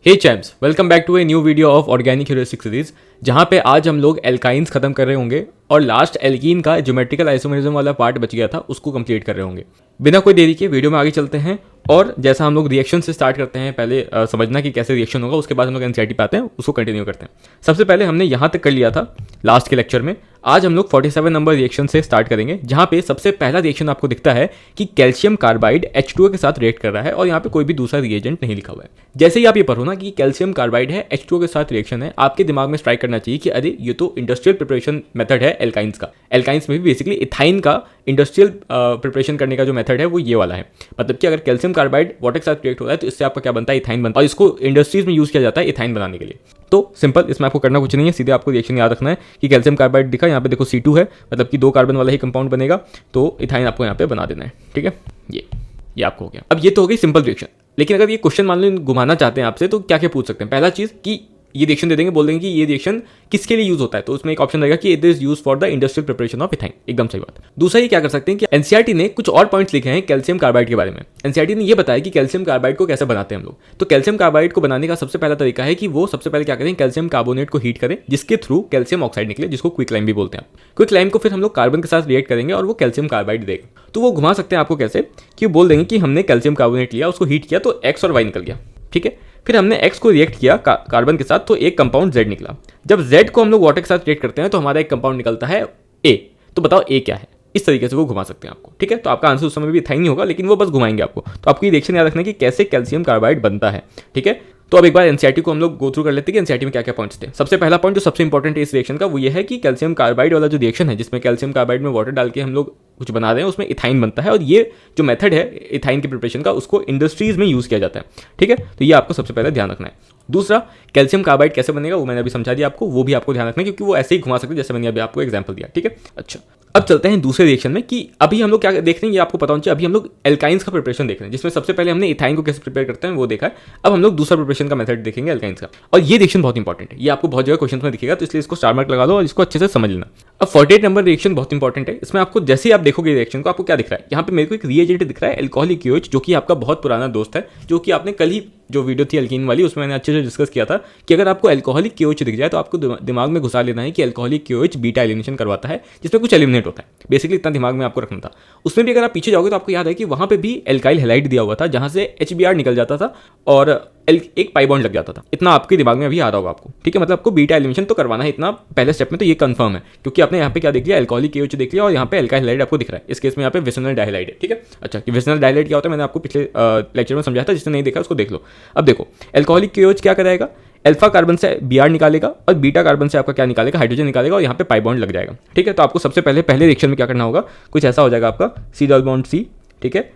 Hey champs, welcome back to a new video of organic heuristic series, जहाँ पे आज हम लोग एल्काइंस खत्म कर रहे होंगे और लास्ट एल्कीन का ज्योमेट्रिकल आइसोमेरिज्म वाला पार्ट बच गया था उसको कंप्लीट कर रहे होंगे। बिना कोई देरी के वीडियो में आगे चलते हैं और जैसा हम लोग रिएक्शन से स्टार्ट करते हैं, पहले समझना कि कैसे रिएक्शन होगा, उसके बाद हम लोग एनसीईआरटी पे आते हैं, उसको कंटिन्यू करते हैं। सबसे पहले हमने यहाँ तक कर लिया था लास्ट के लेक्चर में। आज हम लोग 47 नंबर रिएक्शन से स्टार्ट करेंगे, जहाँ पे सबसे पहला रिएक्शन आपको दिखता है कि कैल्शियम कार्बाइड H2O के साथ रिएक्ट कर रहा है और यहाँ पे कोई भी दूसरा रिएजेंट नहीं लिखा हुआ है। जैसे ही आप ये पढ़ो ना कि कैल्शियम कार्बाइड है, H2O के साथ रिएक्शन है, आपके दिमाग में स्ट्राइक करना चाहिए कि अरे ये तो इंडस्ट्रियल प्रिपरेशन मेथड है एल्काइंस का। एल्काइंस में भी बेसिकली इथाइन का इंडस्ट्रियल प्रिपरेशन करने का जो मेथड है वो ये वाला है। मतलब कि अगर कैल्शियम कार्बाइड वाटर के साथ रिएक्ट होता है तो इससे आपका क्या बनता है, इथाइन बनता है, और इसको इंडस्ट्रीज में यूज किया जाता है इथाइन बनाने के लिए। तो सिंपल, इसमें आपको करना कुछ नहीं है, सीधे आपको रिएक्शन याद रखना है कि कैल्शियम कार्बाइड दिखा, यहाँ पे देखो C2 है, मतलब कि 2 कार्बन वाला ही कंपाउंड बनेगा, तो इथाइन आपको यहाँ पे बना देना है। ठीक है, ये आपको हो गया। अब ये तो हो गई सिंपल रिएक्शन, लेकिन अगर ये क्वेश्चन मान लो घुमाना चाहते हैं आपसे तो क्या क्या पूछ सकते हैं। पहला चीज कि ये रिएक्शन दे देंगे, बोल देंगे कि ये रिएक्शन किसके लिए यूज होता है, तो उसमें एक ऑप्शन रहेगा कि it is use for the industrial preparation of ethyne. एकदम सही बात। दूसरा ये क्या कर सकते हैं कि एनसीईआरटी ने कुछ और पॉइंट्स लिखे हैं कैल्शियम कार्बाइड के बारे में। एनसीईआरटी ने ये बताया कि कैल्शियम कार्बाइड को कैसे बनाते हैं हम लोग। तो कैल्शियम कार्बाइड को बनाने का सबसे पहला तरीका है कि वो सबसे पहले क्या करें, कैल्शियम कार्बोनेट को हीट करें, जिसके थ्रू कैल्शियम ऑक्साइड निकले, जिसको क्विकलाइम भी बोलते हैं। क्विकलाइम को फिर हम लोग कार्बन के साथ रिएक्ट करेंगे और वो कैल्शियम कार्बाइड देगा। तो वो घुमा सकते हैं आपको कैसे, कि बोल देंगे कि हमने कैल्शियम कार्बोनेट लिया, उसको हीट किया तो X और Y निकल गया। ठीक है, फिर हमने X को रिएक्ट किया कार्बन के साथ तो एक कंपाउंड Z निकला। जब Z को हम लोग वाटर के साथ रिएक्ट करते हैं तो हमारा एक कंपाउंड निकलता है A। तो बताओ A क्या है। इस तरीके से वो घुमा सकते हैं आपको। ठीक है, तो आपका आंसर उस समय भी इथाइन नहीं होगा, लेकिन वो बस घुमाएंगे आपको। तो आपको ये रिएक्शन याद रखना है कि कैसे कैल्शियम कार्बाइड बनता है। ठीक है, तो अब एक बार एनसीईआरटी को हम लोग गो थ्रू कर लेते हैं कि एनसीईआरटी में क्या क्या पॉइंट्स थे। सबसे पहला पॉइंट जो सबसे इंपॉर्टेंट है इस रिएक्शन का वो ये है कि कैल्शियम कार्बाइड वाला जो रिएक्शन है, जिसमें कैल्शियम कार्बाइड में वाटर डाल के हम लोग कुछ बना रहे हैं, उसमें इथाइन बनता है और ये जो मेथड है इथाइन के प्रिपरेशन का, उसको इंडस्ट्रीज में यूज किया जाता है। ठीक है, तो ये आपको सबसे पहले ध्यान रखना है। दूसरा, कैल्शियम कार्बाइड कैसे बनेगा वो मैंने अभी समझा दिया आपको, वो भी आपको ध्यान रखना है क्योंकि वो ऐसे ही घुमा सकते हैं जैसे मैंने अभी आपको एग्जांपल दिया। ठीक है, अच्छा अब चलते हैं दूसरे रिएक्शन में कि अभी हम लोग क्या देख रहे हैं, ये आपको पता होना चाहिए। अभी हम लोग एल्काइंस का प्रिपरेशन देख रहे हैं, जिसमें सबसे पहले हमने इथाइन को कैसे प्रिपेयर करते हैं वो देखा है। अब हम लोग दूसरा प्रिपरेशन का मेथड देखेंगे एल्काइंस का, और ये रिएक्शन बहुत इंपॉर्टेंट है। ये आपको बहुत जगह क्वेश्चन में दिखेगा, तो इसलिए इसको स्टार मार्क लगा दो और इसको अच्छे से समझ लेना। अब 48 नंबर रिएक्शन बहुत इंपॉर्टेंट है। इसमें आपको जैसे ही आप देखोगे रिएक्शन को, आपको क्या दिख रहा है, यहाँ पे मेरे को एक रिएजेंट दिख रहा है अल्कोहलिक KOH, जो कि आपका बहुत पुराना दोस्त है, जो कि आपने कल ही जो वीडियो थी एल्कीन वाली उसमें मैंने अच्छे से डिस्कस किया था कि अगर आपको अल्कोहलिक KOH दिख जाए तो आपको दिमाग में घुसा लेना है कि अल्कोहलिक KOH बीटा एलिमिनेशन करवाता है, जिसमें कुछ एलिमिनेट होता है। बेसिकली इतना दिमाग में आपको रखना था। उसमें भी अगर आप पीछे जाओगे तो आपको याद है कि वहां पे भी एल्काइल हैलाइड दिया हुआ था, जहां से HBr निकल जाता था और एक पाई बॉन्ड लग जाता था। इतना आपके दिमाग में अभी आ रहा होगा आपको। ठीक है, मतलब आपको बीटा एलिमिनेशन तो करवाना है इतना पहले स्टेप में, तो ये कंफर्म है क्योंकि आपने यहाँ पे क्या देख लिया, अल्कोहलिक KOH देख लिया और यहाँ पे एल्काइल हैलाइड आपको दिख रहा है। इस केस में यहाँ पे विसिनल डाइहाइलाइड है। ठीक है, अच्छा कि विसिनल डाइहाइलाइड क्या होता है मैंने आपको पिछले लेक्चर में समझाया था, जिसने नहीं देखा उसको देख लो। अब देखो अल्कोहलिक KOH क्या कराएगा, अल्फा कार्बन से Br निकालेगा और बीटा कार्बन से आपका क्या निकालेगा, हाइड्रोजन निकालेगा और यहाँ पे पाई बॉन्ड लग जाएगा। ठीक है, तो आपको सबसे पहले रिएक्शन में क्या करना होगा, कुछ ऐसा हो जाएगा आपका C डबल बॉन्ड C। ठीक है,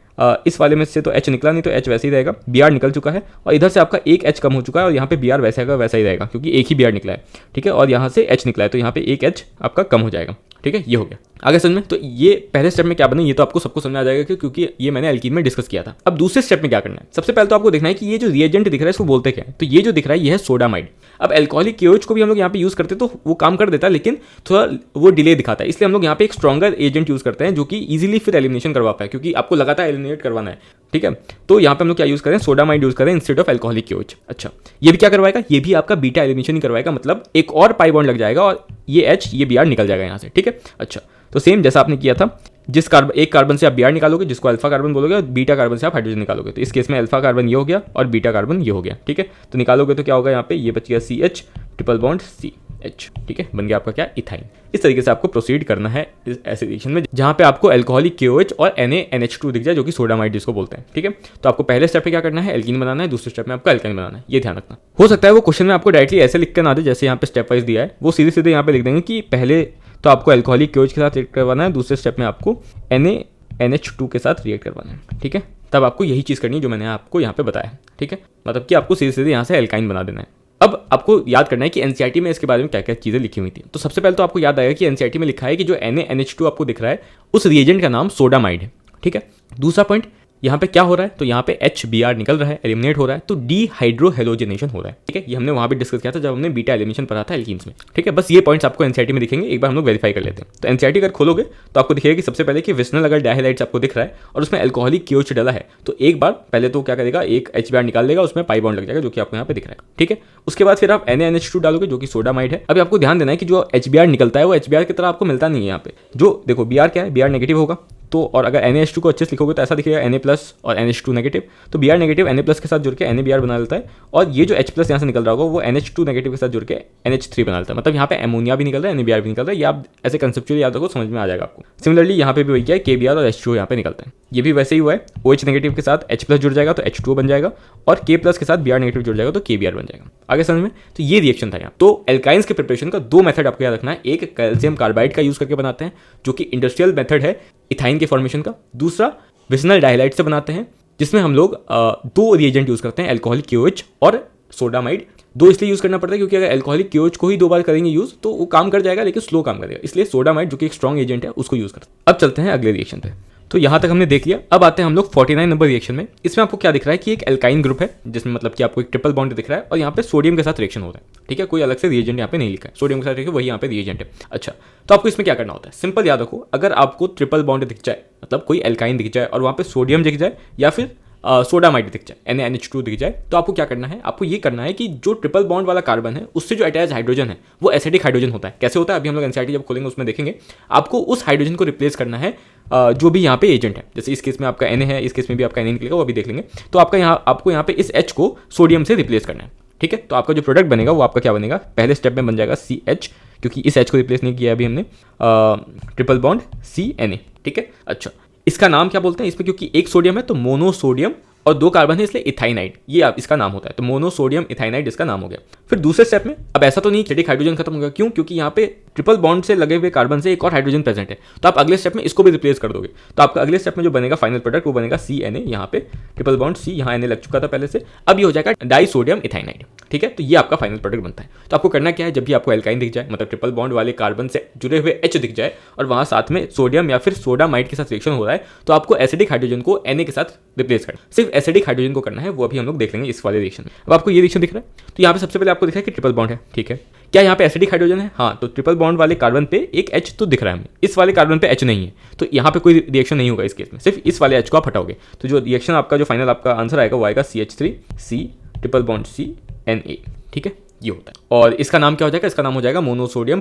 इस वाले में से तो H निकला नहीं तो H वैसे ही रहेगा, Br निकल चुका है और इधर से आपका एक H कम हो चुका है और यहाँ पे Br वैसा ही रहेगा क्योंकि एक ही Br निकला है। ठीक है, और यहाँ से H निकला है तो यहाँ पे एक H आपका कम हो जाएगा। ठीक है, ये हो गया। आगे समझ में, तो ये पहले स्टेप में क्या बने ये तो आपको सबको समझ आ जाएगा क्योंकि ये मैंने एल्कीन में डिस्कस किया था। अब दूसरे स्टेप में क्या करना है, सबसे पहले तो आपको देखना है कि ये जो रिएजेंट दिख रहा है इसको बोलते क्या है। तो ये जो दिख रहा है ये है सोडामाइड। अब अल्कोहलिक KOH को भी हम लोग यहाँ पे यूज करते तो वो काम कर देता, लेकिन थोड़ा वो डिले दिखाता है, इसलिए हम लोग यहाँ पे एक स्ट्रॉन्गर एजेंट यूज करते हैं जो कि इजीली फिर एलिमिनेशन करवा पाए, क्योंकि आपको लगातार एलिमिनेट करवाना है। ठीक है, तो यहाँ पे हम लोग क्या यूज करें, सोडामाइड यूज करें इंस्टेड ऑफ अल्कोहलिक KOH। अच्छा, ये भी क्या करवाएगा, ये भी आपका बीटा एलिमिनेशन ही करवाएगा, मतलब एक और पाई बॉन्ड लग जाएगा और ये H ये Br निकल जाएगा यहाँ से। ठीक है, अच्छा तो सेम जैसा आपने किया था, जिस एक कार्बन से आप Br निकालोगे जिसको अल्फा कार्बन बोलोगे और बीटा कार्बन से आप हाइड्रोजन निकालोगे। तो इस केस में अल्फा कार्बन ये हो गया और बीटा कार्बन ये हो गया। ठीक है, तो निकालोगे तो क्या होगा, यहाँ पे ये बच गया CH ट्रिपल बॉन्ड CH। ठीक है, बन गया आपका क्या, इथाइन। इस तरीके से आपको प्रोसीड करना है इस ऐसे रिएक्शन में जहां पे आपको अल्कोहलिक KOH और NaNH2 दिख जाए, जो कि सोडामाइड जिसको बोलते हैं। ठीक है, तो आपको पहले स्टेप पे क्या करना है, एल्कीन बनाना है, दूसरे स्टेप में आपको एल्काइन बनाना है, ये ध्यान रखना। हो सकता है वो क्वेश्चन में आपको डायरेक्टली ऐसे लिख कर ना दे जैसे यहाँ पे स्टेप वाइज दिया है, वो सीधे सीधे यहाँ पे लिख देंगे कि पहले तो आपको अल्कोहलिक KOH के साथ रिएक्ट करवाना है, दूसरे स्टेप में आपको NaNH2 के साथ रिएक्ट करवाना है। ठीक है, तब आपको यही चीज़ करनी है जो मैंने आपको यहाँ पे बताया। ठीक है, मतलब कि आपको सीधे सीधे यहाँ से एल्काइन बना देना है। अब आपको याद करना है कि एनसीईआरटी में इसके बारे में क्या क्या चीज़ें लिखी हुई थी। तो सबसे पहले तो आपको याद आएगा कि एनसीईआरटी में लिखा है कि जो NaNH2 आपको दिख रहा है उस रिएजेंट का नाम सोडामाइड है। ठीक है, दूसरा पॉइंट यहाँ पे क्या हो रहा है, तो यहाँ पे HBr निकल रहा है, एलिमिनेट हो रहा है, तो डीहाइड्रोहेलोजिनेशन हो रहा है। ठीक है, ये हमने वहाँ भी डिस्कस किया था जब हमने बीटा एलिमिनेशन पढ़ा था एल्कीन्स में। ठीक है, बस ये पॉइंट्स आपको एनसीईआरटी में दिखेंगे, एक बार हम लोग वेरीफाई कर लेते हैं। तो एनसीईआरटी अगर खोलोगे तो आपको दिखेगा कि सबसे पहले कि विस्नल अगर डायहाइलाइट्स आपको दिख रहा है और उसमें अल्कोहलिक क्योच डला है, तो एक बार पहले तो क्या करेगा, एक HBr निकाल लेगा, उसमें पाई बॉन्ड लग जाएगा जो कि आपको यहाँ पे दिख रहा है। ठीक है, उसके बाद फिर आप NaNH2 डालोगे जो कि सोडामाइड है। अभी आपको ध्यान देना है कि जो HBr निकलता है वो HBr की तरह आपको मिलता नहीं है यहाँ पे। जो देखो Br क्या है, Br नेगेटिव होगा, तो और अगर NaH2 को अच्छे से लिखोगे तो ऐसा दिखेगा Na+ और NH2 नेगेटिव, तो Br नेगेटिव Na+ के साथ जुड़ के NaBr बना लेता है, और ये जो H+ यहाँ से निकल रहा होगा वो NH2 नेगेटिव के साथ जुड़ के NH3 बना लेता है। मतलब यहाँ पे अमोनिया भी निकल रहा है, NaBr भी निकल रहा है। ये आप ऐसे कंसेप्चुअली याद रखो, समझ में आ जाएगा आपको। सिमिलरली यहाँ पे भी वही है, KBr और H2 यहाँ पे निकलता है। ये भी वैसे ही हुआ है, OH नेगेटिव के साथ H+ जुड़ जाएगा तो H2O बन जाएगा, और K+ के साथ Br नेगेटिव जुड़ जाएगा तो KBr बन जाएगा। आगे समझ में? तो ये रिएक्शन था यहाँ। तो एल्काइंस के प्रिपरेशन का दो मेथड आपको याद रखना है, एक कैल्शियम कार्बाइड का यूज करके बनाते हैं जो कि इंडस्ट्रियल मेथड है इथाइन के फॉर्मेशन का, दूसरा विस्नल डायहाइलाइट से बनाते हैं जिसमें हम लोग दो रिएजेंट यूज करते हैं, अल्कोहलिक क्योच और सोडामाइड। दो इसलिए यूज करना पड़ता है क्योंकि अगर अल्कोहलिक क्योच को ही दो बार करेंगे यूज तो वो काम कर जाएगा लेकिन स्लो काम करेगा, इसलिए सोडामाइड जो कि एक स्ट्रॉन्ग एजेंट है उसको यूज करते हैं। अब चलते हैं अगले रिएक्शन पे। तो यहाँ तक हमने देख लिया, अब आते हैं हम लोग 49 नंबर रिएक्शन में। इसमें आपको क्या दिख रहा है कि एक एल्काइन ग्रुप है जिसमें मतलब कि आपको एक ट्रिपल बॉन्ड दिख रहा है और यहाँ पे सोडियम के साथ रिएक्शन हो रहा है। ठीक है, कोई अलग से रिएजेंट यहाँ पे नहीं लिखा है, सोडियम के साथ रिएक्शन वही यहाँ पे रिएजेंट है। अच्छा, तो आपको इसमें क्या करना होता है, सिंपल याद रखो, अगर आपको ट्रिपल बॉन्ड दिख जाए, मतलब कोई एल्काइन दिख जाए और वहाँ पे सोडियम दिख जाए या फिर सोडामाइड दिख जाए, NaNH2 दिख जाए, तो आपको क्या करना है, आपको ये करना है कि जो ट्रिपल बॉन्ड वाला कार्बन है उससे जो अटैच हाइड्रोजन है वो एसिडिक हाइड्रोजन होता है। कैसे होता है अभी हम लोग एनसीईआरटी जब खोलेंगे उसमें देखेंगे। आपको उस हाइड्रोजन को रिप्लेस करना है जो भी यहाँ पे एजेंट है, जैसे इस केस में आपका Na है, इस केस में भी आपका Na निकलेगा, वो अभी देख लेंगे। तो आपको यहाँ पे इस H को सोडियम से रिप्लेस करना है। ठीक है, तो आपका जो प्रोडक्ट बनेगा वो आपका क्या बनेगा, पहले स्टेप में बन जाएगा CH, क्योंकि इस H को रिप्लेस नहीं किया अभी हमने, ट्रिपल बॉन्ड CNA। ठीक है, अच्छा इसका नाम क्या बोलते हैं इसमें, क्योंकि एक सोडियम है तो मोनोसोडियम और दो कार्बन है इसलिए इथाइनाइड, ये आप इसका नाम होता है, तो मोनोसोडियम इथाइनाइड इसका नाम हो गया। फिर दूसरे स्टेप में अब ऐसा तो नहीं एसिडिक हाइड्रोजन खत्म हो गया, क्यों, क्योंकि यहाँ पे ट्रिपल बॉन्ड से लगे हुए कार्बन से एक और हाइड्रोजन प्रेजेंट है, तो आप अगले स्टेप में इसको भी रिप्लेस कर दोगे, तो आपका अगले स्टेप में जो बनेगा फाइनल प्रोडक्ट वो बनेगा CNA। यहाँ पे ट्रिपल बॉन्ड C, यहाँ Na लग चुका था पहले से, अब ये हो जाएगा डाइसोडियम इथाइनाइड। ठीक है, तो ये आपका फाइनल प्रोडक्ट बनता है। तो आपको करना क्या है, जब भी आपको एल्काइन दिख जाए, मतलब ट्रिपल बॉन्ड वाले कार्बन से जुड़े हुए H दिख जाए और वहाँ साथ में सोडियम या फिर सोडामाइड के साथ रिएक्शन हो रहा है, तो आपको एसिडिक हाइड्रोजन को Na के साथ रिप्लेस करना, सिर्फ एसिडिक हाइड्रोजन को करना है, वो अभी हम लोग देख लेंगे इस वाले रिएक्शन में। अब आपको ये रिएक्शन दिख रहा है, तो यहाँ पे सबसे पहले आपको दिखा है कि ट्रिपल बॉन्ड है। ठीक है, क्या यहाँ पे एसिडिक हाइड्रोजन है, हाँ, तो ट्रिपल बॉन्ड वाले कार्बन पे एक H तो दिख रहा है हमें, इस वाले कार्बन पे H नहीं है, तो यहाँ पे कोई रिएक्शन नहीं होगा इस केस में, सिर्फ इस वाले H को आप हटाओगे, तो जो रिएक्शन आपका जो फाइनल आपका आंसर आएगा वो आएगा CH3C ट्रिपल बॉन्ड CNA। ठीक है, ये होता है, और इसका नाम क्या हो जाएगा, इसका नाम हो जाएगा मोनोसोडियम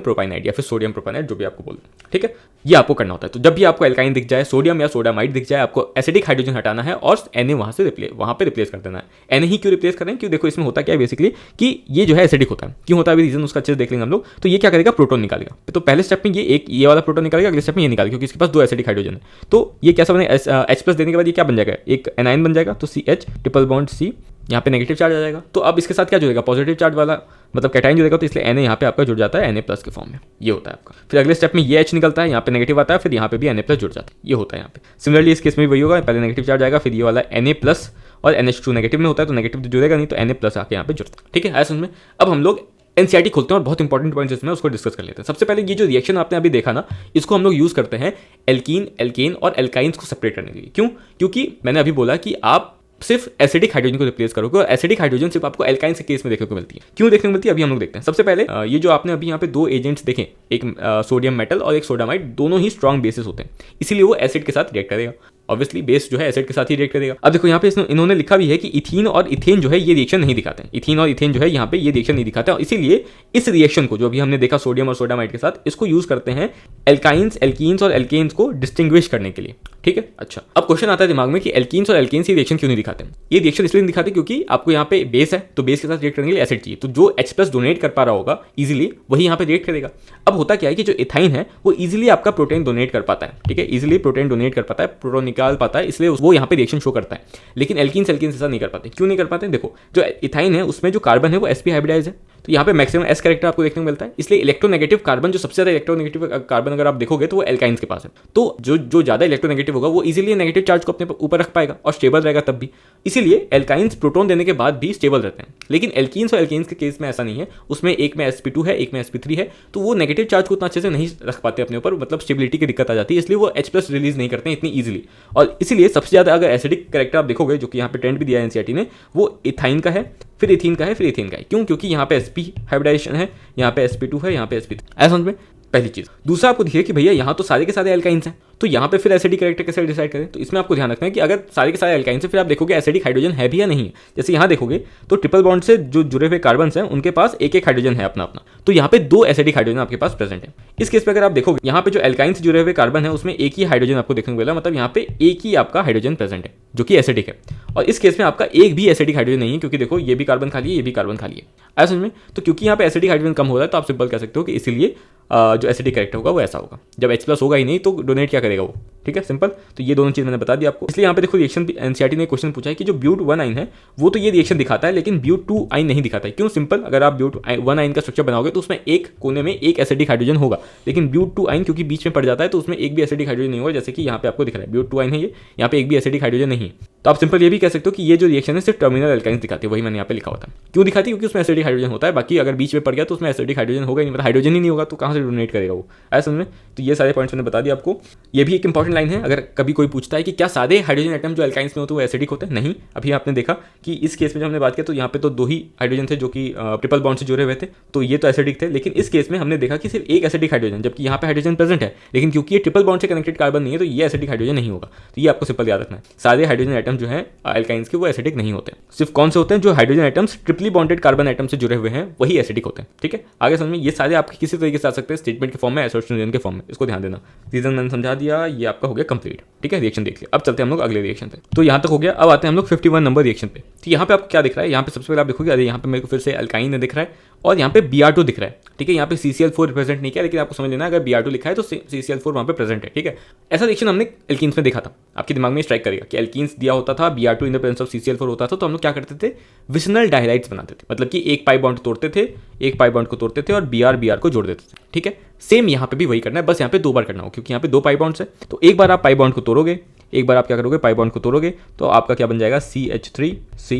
प्रोपाइनाइड या फिर सोडियम प्रोपाइनाइड, जो भी आपको बोलना है। ठीक है, ये आपको करना होता है। तो जब भी आपको एल्काइन दिख जाए, सोडियम या सोडामाइड दिख जाए, आपको एसिडिक हाइड्रोजन हटाना है और Na वहाँ पे रिप्लेस कर देना है। Na ही क्यों रिप्लेस कर रहे हैं, क्यों, देखो इसमें होता क्या है बेसिकली कि ये जो है एसिडिक होता है, क्यों होता है रीजन उसका अच्छे से देख लेंगे हम लोग। तो ये क्या करेगा, प्रोटोन निकालेगा, तो पहले स्टेप में ये वाला प्रोटोन निकालेगा, अगले स्टेप में ये निकालेगा, क्योंकि इसके पास दो एसिडिक हाइड्रोजन है। तो ये कैसा बनेगा, H+ देने के बाद ये क्या बन जाएगा, एक एनाइन बन जाएगा, तो CH ट्रिपल बॉन्ड C, यहाँ पे नेगेटिव चार्ज आ जाएगा। तो अब इसके साथ क्या जुड़ेगा, पॉजिटिव चार्ज वाला, मतलब कैटाइन जुड़ेगा, तो इसलिए Na यहाँ पे आपका जुड़ जाता है Na+ के फॉर्म में, ये होता है आपका। फिर अगले स्टेप में ये H निकलता है, यहाँ पे नेगेटिव आता है, फिर यहाँ पे भी Na+ जुड़ जाता है, ये होता है यहाँ पे। सिमिलरली इस केस में वही होगा, पहले नेगेटिव चार्ज आएगा, फिर ये वाला Na+ और NH2 नेगेटिव में होता है तो नेगेटिव तो जुड़ेगा नहीं, तो Na+ आके यहाँ पे जुड़ता है। ठीक है, ऐसा समझ में। अब हम लोग एनसीईआरटी खोलते हैं और बहुत इंपॉर्टेंट पॉइंट्स इसमें उसको डिस्कस कर लेते हैं। सबसे पहले ये जो रिएक्शन आपने अभी देखा ना, इसको हम लोग यूज करते हैं एल्कीन, एल्केन और एल्काइंस को सेपरेट करने के लिए। क्यों, क्योंकि मैंने अभी बोला कि आप सिर्फ एसिडिक हाइड्रोजन को रिप्लेस करोगे और एसिडिक हाइड्रोजन सिर्फ आपको एल्काइन के केस में देखने को मिलती है। क्यों देखने को मिलती है अभी हम लोग देखते हैं। सबसे पहले ये जो आपने अभी यहाँ पे दो एजेंट्स देखे, एक सोडियम मेटल और एक सोडामाइड, दोनों ही स्ट्रॉन्ग बेसिस होते हैं, इसीलिए वो एसिड के साथ रिएक्ट करेगा। ऑब्वियसली बेस जो है एसिड के साथ ही रिएक्ट करेगा। अब देखो यहाँ पे इन्होंने लिखा भी है कि इथीन और इथेन जो है ये रिएक्शन नहीं दिखाते हैं, इथीन और इथेन जो है यहाँ पे ये रिएक्शन नहीं दिखाते हैं, इसीलिए इस रिएक्शन को जो अभी हमने देखा सोडियम और सोडामाइड के साथ, इसको यूज करते हैं एल्काइंस, एल्कीन्स और एल्केन्स को डिस्टिंग्विश करने के लिए। ठीक है, अच्छा अब क्वेश्चन आता है दिमाग में कि एल्कीन्स और एल्केन्स ये रिएक्शन क्यों नहीं दिखाते हैं। ये रिएक्शन इसलिए नहीं दिखाते क्योंकि आपको यहाँ पे बेस है, तो बेस के साथ रिएक्ट करने के लिए एसिड चाहिए, तो जो H+ डोनेट कर पा रहा होगा इजीली वही यहाँ पे रिएक्ट करेगा। अब होता क्या है कि जो इथाइन है वो इजीली आपका प्रोटीन डोनेट कर पाता है, ठीक है, इजीली प्रोटीन डोनेट कर पाता है, प्रोटॉन निकाल पाता है, इसलिए वो यहाँ पे रिएक्शन शो करता है। लेकिन एल्कीन्स ऐसा नहीं कर पाते। क्यों नहीं कर पाते, देखो जो इथाइन है उसमें जो कार्बन है वो sp हाइब्रिडाइज है, तो यहाँ पे मैक्सिमम एस कैरेक्टर आपको देखने को मिलता है, इसलिए इलेक्ट्रोनेगेटिव कार्बन जो सबसे ज़्यादा इलेक्ट्रोनेगेटिव कार्बन अगर आप देखोगे तो वो एल्काइंस के पास है। तो जो ज़्यादा इलेक्ट्रोनेगेटिव होगा वो इजीली नेगेटिव चार्ज को अपने ऊपर रख पाएगा और स्टेबल रहेगा तब भी, इसीलिए एल्काइंस प्रोटॉन देने के बाद भी स्टेबल रहते हैं। लेकिन एल्कीन्स और एल्कीन्स के केस में ऐसा नहीं है, उसमें एक में sp2 है, एक में sp3 है, तो वो नेगेटिव चार्ज को उतना अच्छे से नहीं रख पाते अपने ऊपर, मतलब स्टेबिलिटी की दिक्कत आ जाती है, इसलिए वो H+ रिलीज नहीं करते हैं इतनी ईजिली। और इसीलिए सबसे ज़्यादा अगर एसिडिक कैरेक्टर आप देखोगे, जो कि यहाँ पे ट्रेंड भी दिया है एनसीईआरटी ने, वो इथाइन का है, फिर इथीन का है, फिर इथेन का है। क्यों? क्योंकि यहाँ पे sp हाइब्रिडाइजेशन है, यहाँ पे sp2 है, यहाँ पे sp3। ऐसा समझ में पहली चीज। दूसरा आपको दिखे कि भैया यहाँ तो सारे के सारे एल्काइंस हैं, तो यहाँ पे फिर एसिडिक कैरेक्टर कैसे डिसाइड करें? तो इसमें आपको ध्यान रखना है कि अगर सारे के सारे एल्काइंस हैं, फिर आप देखोगे एसिडिक हाइड्रोजन है भी या नहीं है। जैसे यहाँ देखोगे तो ट्रिपल बॉन्ड से जो जुड़े हुए कार्बन हैं उनके पास एक एक हाइड्रोजन है अपना अपना, तो यहाँ पे 2 एसिडिक हाइड्रोजन आपके पास प्रेजेंट है। इस केस पे अगर आप देखोगे यहाँ पे जो एल्काइंस जुड़े हुए कार्बन है उसमें एक ही हाइड्रोजन आपको देखने को मिला, मतलब यहाँ पे एक ही आपका हाइड्रोजन प्रेजेंट है जो कि एसिडिक है। और इस केस में आपका एक भी एसिडिक हाइड्रोजन नहीं है, क्योंकि देखो ये भी कार्बन खाली है, ये भी कार्बन खाली है। ऐसा समझ में? तो क्योंकि यहाँ पे एसिडिक हाइड्रोजन कम हो रहा है, तो आप सिंपल कह सकते हो कि इसीलिए जो एसिडिक कैरेक्टर होगा वो ऐसा होगा। जब H+ होगा ही नहीं तो डोनेट क्या करेगा वो, ठीक है, सिंपल। तो ये दोनों चीज़ मैंने बता दी आपको। इसलिए यहाँ पे देखो रिएक्शन एनसीईआरटी ने क्वेश्चन पूछा है कि जो ब्यूट 1 आइन है वो तो ये रिएक्शन दिखाता है, लेकिन ब्यूट 2 आइन नहीं दिखाता है। क्यों? सिंपल, अगर आप ब्यूट 1 आइन का स्ट्रक्चर बनाओगे तो उसमें एक कोने में एक एसिडिक हाइड्रोजन होगा, लेकिन ब्यूट 2 आइन क्योंकि बीच में पड़ जाता है तो उसमें एक भी एसिडिक हाइड्रोजन नहीं होगा। जैसे कि यहाँ पे आपको दिख रहा है ब्यूट 2 आइन है, ये यहाँ पे एक भी एसिडिक हाइड्रोजन नहीं है। तो आप सिंपल ये भी कह सकते हो कि ये जो रिएक्शन है सिर्फ टर्मिनल एल्काइंस दिखाती है, वही मैंने यहाँ पे लिखा होता है। क्यों दिखाती है? क्योंकि उसमें एसिडिक हाइड्रोजन होता है, बाकी अगर बीच में पड़ गया तो उसमें एसिडिक हाइड्रोजन होगा ही नहीं, मतलब हाइड्रोजन ही नहीं होगा तो कहाँ से डोनेट करेगा वो, ऐसा समझ में। तो ये सारे पॉइंट्स मैंने बता दिया आपको। ये भी एक इंपॉर्टेंट लाइन है, अगर कभी कोई पूछता है कि क्या सारे हाइड्रोजन एटम जो एल्काइंस में होते हैं वो एसिडिक होते हैं? नहीं। अभी आपने देखा कि इस केस में जब हमने बात किया तो यहाँ पे तो 2 ही हाइड्रोजन थे जो कि ट्रिपल बॉन्ड से जुड़े हुए थे, तो ये तो एसिडिक थे। लेकिन इस केस में हमने देखा कि सिर्फ एक एसिडिक हाइड्रोजन, जबकि यहाँ पे हाइड्रोजन प्रेजेंट है, लेकिन क्योंकि ये ट्रिपल बॉन्ड से कनेक्टेड कार्बन नहीं है तो ये एसिडिक हाइड्रोजन नहीं होगा। तो ये आपको सिंपल याद रखना है, सारे हाइड्रोजन एटम जो है एल्काइंस के वो एसिडिक नहीं होते। सिर्फ कौन से होते हैं? जो hydrogen atoms triply bonded carbon atom से जुड़े हुए हैं वही एसिडिक होते हैं, ठीक है। आगे समझ में, ये सारे आपके किसी तरीके से आ सकते हैं स्टेटमेंट के फॉर्म में, एसोसिएशन के फॉर्म में, इसको ध्यान देना। रीजन मैंने समझा दिया, ये आपका हो गया कंप्लीट, ठीक है। रिएक्शन देख लिया, अब चलते हैं हम लोग अगले रिएक्शन पे। तो यहाँ तक हो गया, अब आते हैं हम लोग 51 नंबर रिएक्शन पे। तो यहाँ पे आपको क्या दिख रहा है? यहाँ पे सबसे पहले आप देखोगे, अरे यहाँ पे मेरे को फिर से अल्काइन दिख रहा है और यहाँ पे Br2 दिख रहा है, ठीक है। यहाँ पे CCl4 रिप्रेजेंट नहीं किया, लेकिन आपको समझ लेना अगर Br2 लिखा है तो CCl4 वहाँ पे प्रेजेंट है, ठीक है। ऐसा रिएक्शन हमने एल्कीन्स में देखा था, आपके दिमाग में स्ट्राइक करेगा कि एल्कीन्स दिया होता था, Br2 in the presence of CCl4 होता था, तो हम लोग क्या करते थे? विसिनल डायहाइड्स बनाते थे, मतलब कि एक पाई बॉन्ड तोड़ते थे, एक पाई बॉन्ड को तोड़ते थे और Br को जोड़ देते थे, ठीक है। सेम यहाँ पे भी वही करना है, बस यहाँ पे 2 बार करना हो, क्योंकि यहाँ पे 2 पाई बॉन्ड्स है। तो एक बार आप पाई बॉन्ड को तोड़ोगे, एक बार आप क्या करोगे? पाई बॉन्ड को तोड़ोगे, तो आपका क्या बन जाएगा? CH3 C